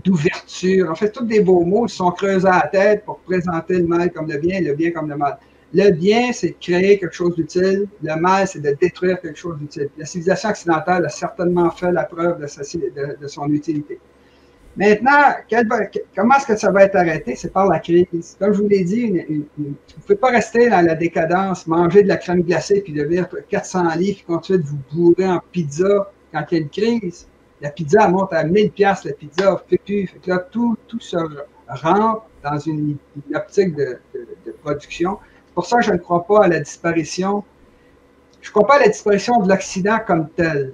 d'ouverture. En fait, tous des beaux mots, ils sont creusés à la tête pour présenter le mal comme le bien comme le mal. Le bien, c'est de créer quelque chose d'utile. Le mal, c'est de détruire quelque chose d'utile. La civilisation occidentale a certainement fait la preuve de son utilité. Maintenant, comment est-ce que ça va être arrêté? C'est par la crise. Comme je vous l'ai dit, vous ne pouvez pas rester dans la décadence, manger de la crème glacée, puis devenir 400 livres, puis continuer de vous bourrer en pizza quand il y a une crise. La pizza, elle monte à 1000 $, la pizza, fait que là, tout se rentre dans une optique de production. C'est pour ça que je ne crois pas à la disparition. Je ne crois pas à la disparition de l'Occident comme tel,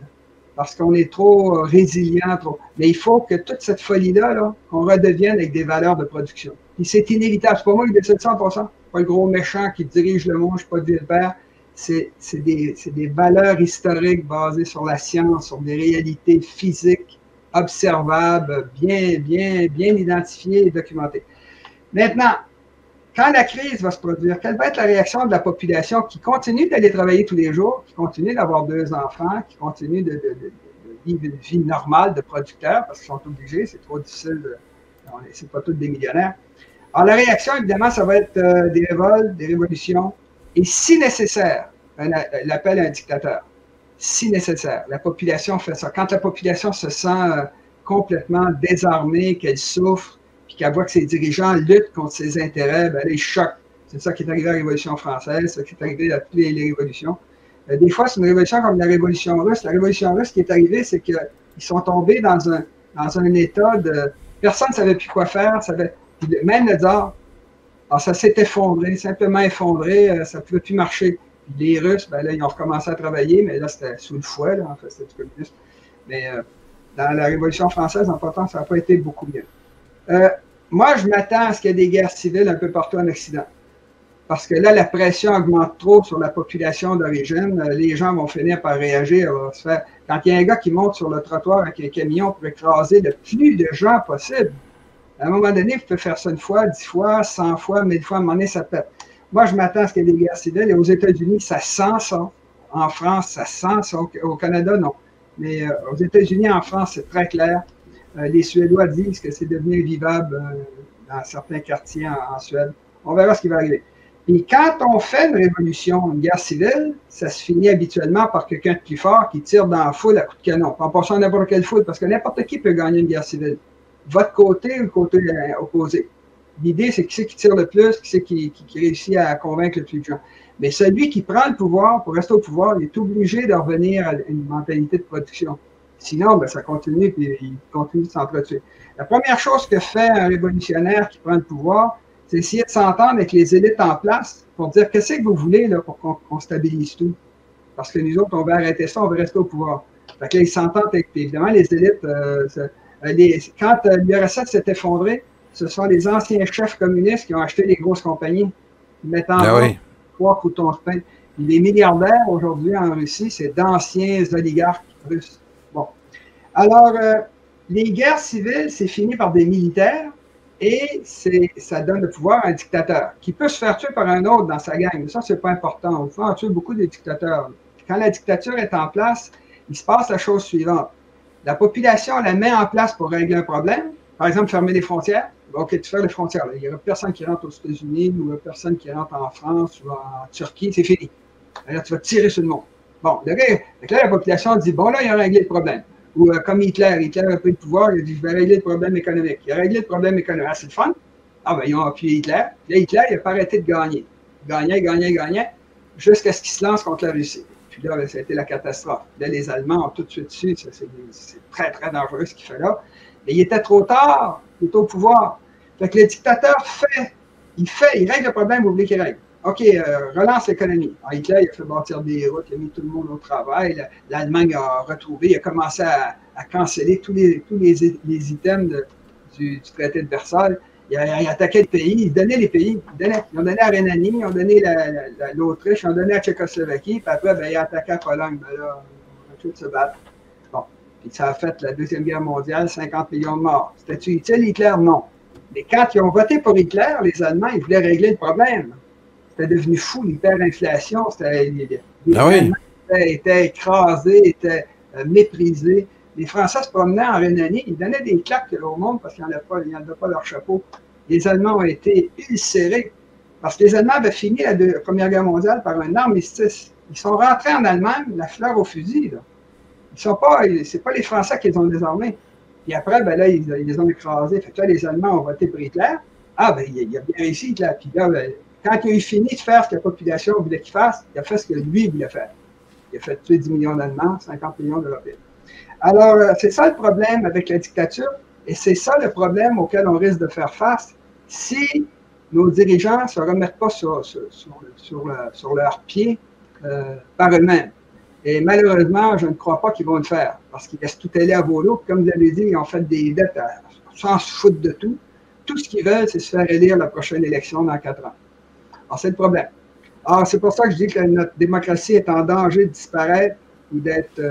parce qu'on est trop résilient, mais il faut que toute cette folie-là, là, qu'on redevienne avec des valeurs de production. Puis c'est inévitable. C'est pas moi qui décide ça en passant. Pas le gros méchant qui dirige le monde, je ne suis pas Dieu le Père. C'est des valeurs historiques basées sur la science, sur des réalités physiques observables, bien identifiées et documentées. Maintenant, quand la crise va se produire, quelle va être la réaction de la population qui continue d'aller travailler tous les jours, qui continue d'avoir 2 enfants, qui continue de vivre une vie normale de producteurs, parce qu'ils sont obligés, c'est trop difficile, c'est pas tous des millionnaires. Alors la réaction, évidemment, ça va être des révoltes, des révolutions, et si nécessaire, l'appel à un dictateur. Si nécessaire. La population fait ça. Quand la population se sent complètement désarmée, qu'elle souffre, puis qu'elle voit que ses dirigeants luttent contre ses intérêts, ben, elle est choquée. C'est ça qui est arrivé à la Révolution française, c'est ça qui est arrivé à toutes les révolutions. Des fois, c'est une révolution comme la Révolution russe. La Révolution russe qui est arrivée, c'est qu'ils sont tombés dans un état de... Personne ne savait plus quoi faire. Même le tsar, alors ça s'est effondré, simplement effondré, ça ne pouvait plus marcher. Puis les Russes, ben là, ils ont recommencé à travailler, mais là, c'était sous le fouet, là, en fait, c'était du communisme. Mais dans la Révolution française, en partant, ça n'a pas été beaucoup mieux. Moi, je m'attends à ce qu'il y ait des guerres civiles un peu partout en Occident. Parce que là, la pression augmente trop sur la population d'origine. Les gens vont finir par réagir. Quand il y a un gars qui monte sur le trottoir avec un camion pour écraser le plus de gens possible, à un moment donné, vous pouvez faire ça 1 fois, 10 fois, 100 fois, 1000 fois, à un moment donné, ça pète. Moi, je m'attends à ce qu'il y ait des guerres civiles. Et aux États-Unis, ça sent ça. En France, ça sent ça. Au Canada, non. Mais aux États-Unis, en France, c'est très clair. Les Suédois disent que c'est devenu invivable dans certains quartiers en Suède. On verra ce qui va arriver. Et quand on fait une révolution, une guerre civile, ça se finit habituellement par quelqu'un de plus fort qui tire dans la foule à coups de canon. En passant à n'importe quelle foule, parce que n'importe qui peut gagner une guerre civile. Votre côté ou le côté opposé. L'idée, c'est qui c'est qui tire le plus, qui c'est qui réussit à convaincre le plus de gens. Mais celui qui prend le pouvoir, pour rester au pouvoir, il est obligé de revenir à une mentalité de production. Sinon, ben, ça continue, puis il continue de s'entretuer. La première chose que fait un révolutionnaire qui prend le pouvoir, c'est essayer de s'entendre avec les élites en place pour dire qu'est-ce que vous voulez là, pour qu'on stabilise tout. Parce que nous autres, on veut arrêter ça, on veut rester au pouvoir. Fait que là, ils s'entendent avec, évidemment, les élites. Quand l'URSS s'est effondré, ce sont les anciens chefs communistes qui ont acheté les grosses compagnies. Ils mettent en vente 3 croutons de pain. Les milliardaires aujourd'hui en Russie, c'est d'anciens oligarques russes. Bon. Alors, les guerres civiles, c'est fini par des militaires et ça donne le pouvoir à un dictateur qui peut se faire tuer par un autre dans sa gang. Mais ça, c'est pas important. On peut en tuer beaucoup des dictateurs. Quand la dictature est en place, il se passe la chose suivante. La population la met en place pour régler un problème. Par exemple, fermer les frontières. OK, tu fermes les frontières. Il n'y aura personne qui rentre aux États-Unis ou personne qui rentre en France ou en Turquie. C'est fini. Alors, tu vas tirer sur le monde. Bon, là, la population dit, bon, là, il a réglé le problème. Ou comme Hitler a pris le pouvoir, il a dit, je vais régler le problème économique. Il a réglé le problème économique. Ah, c'est le fun. Ah, ben, ils ont appuyé Hitler. Là, Hitler, il n'a pas arrêté de gagner. Gagnait, jusqu'à ce qu'il se lance contre la Russie. Puis là, ben, ça a été la catastrophe. Là, les Allemands ont tout de suite su, c'est très, très dangereux ce qu'il fait là. Mais il était trop tard, il est au pouvoir. Fait que le dictateur il règle le problème, vous voulez qu'il règle. OK, relance l'économie. Hitler, il a fait bâtir des routes, il a mis tout le monde au travail. L'Allemagne a retrouvé, il a commencé à canceller tous les items du traité de Versailles. Il attaquait le pays, il donnait les pays. Ils ont donné la Rhénanie, ils ont donné l'Autriche, ils ont donné la Tchécoslovaquie, puis après, ben, il a attaqué la Pologne. Ben là, on va tous se battre. Bon, puis ça a fait la Deuxième Guerre mondiale, 50 millions de morts. C'était-tu utile, Hitler? Non. Mais quand ils ont voté pour Hitler, les Allemands, ils voulaient régler le problème. C'était devenu fou, l'hyperinflation. Les Allemands étaient écrasés, étaient méprisés. Les Français se promenaient en Rhénanie, ils donnaient des claques au monde parce qu'ils n'enlevaient pas leur chapeau. Les Allemands ont été ulcérés parce que les Allemands avaient fini la Première Guerre mondiale par un armistice. Ils sont rentrés en Allemagne, la fleur au fusil. Là. C'est pas les Français qui les ont désarmés. Puis après, ben là, ils les ont écrasés. Fait que là, les Allemands ont voté pour Hitler. Ah, ben, il a bien réussi, Hitler. Puis là, ben, quand il a eu fini de faire ce que la population voulait qu'il fasse, il a fait ce que lui voulait faire. Il a fait tuer 10 millions d'Allemands, 50 millions d'Européens. Alors, c'est ça le problème avec la dictature, et c'est ça le problème auquel on risque de faire face si nos dirigeants ne se remettent pas sur leurs pieds par eux-mêmes. Et malheureusement, je ne crois pas qu'ils vont le faire, parce qu'ils laissent tout aller à volo. Comme vous l'avez dit, ils ont fait des dettes sans se foutre de tout. Tout ce qu'ils veulent, c'est se faire élire la prochaine élection dans 4 ans. Alors, c'est le problème. Alors, c'est pour ça que je dis que notre démocratie est en danger de disparaître ou d'être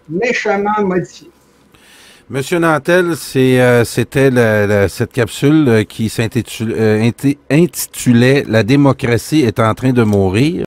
méchamment modifiée. Monsieur Nantel, c'était cette capsule qui s'intitulait « La démocratie est en train de mourir ».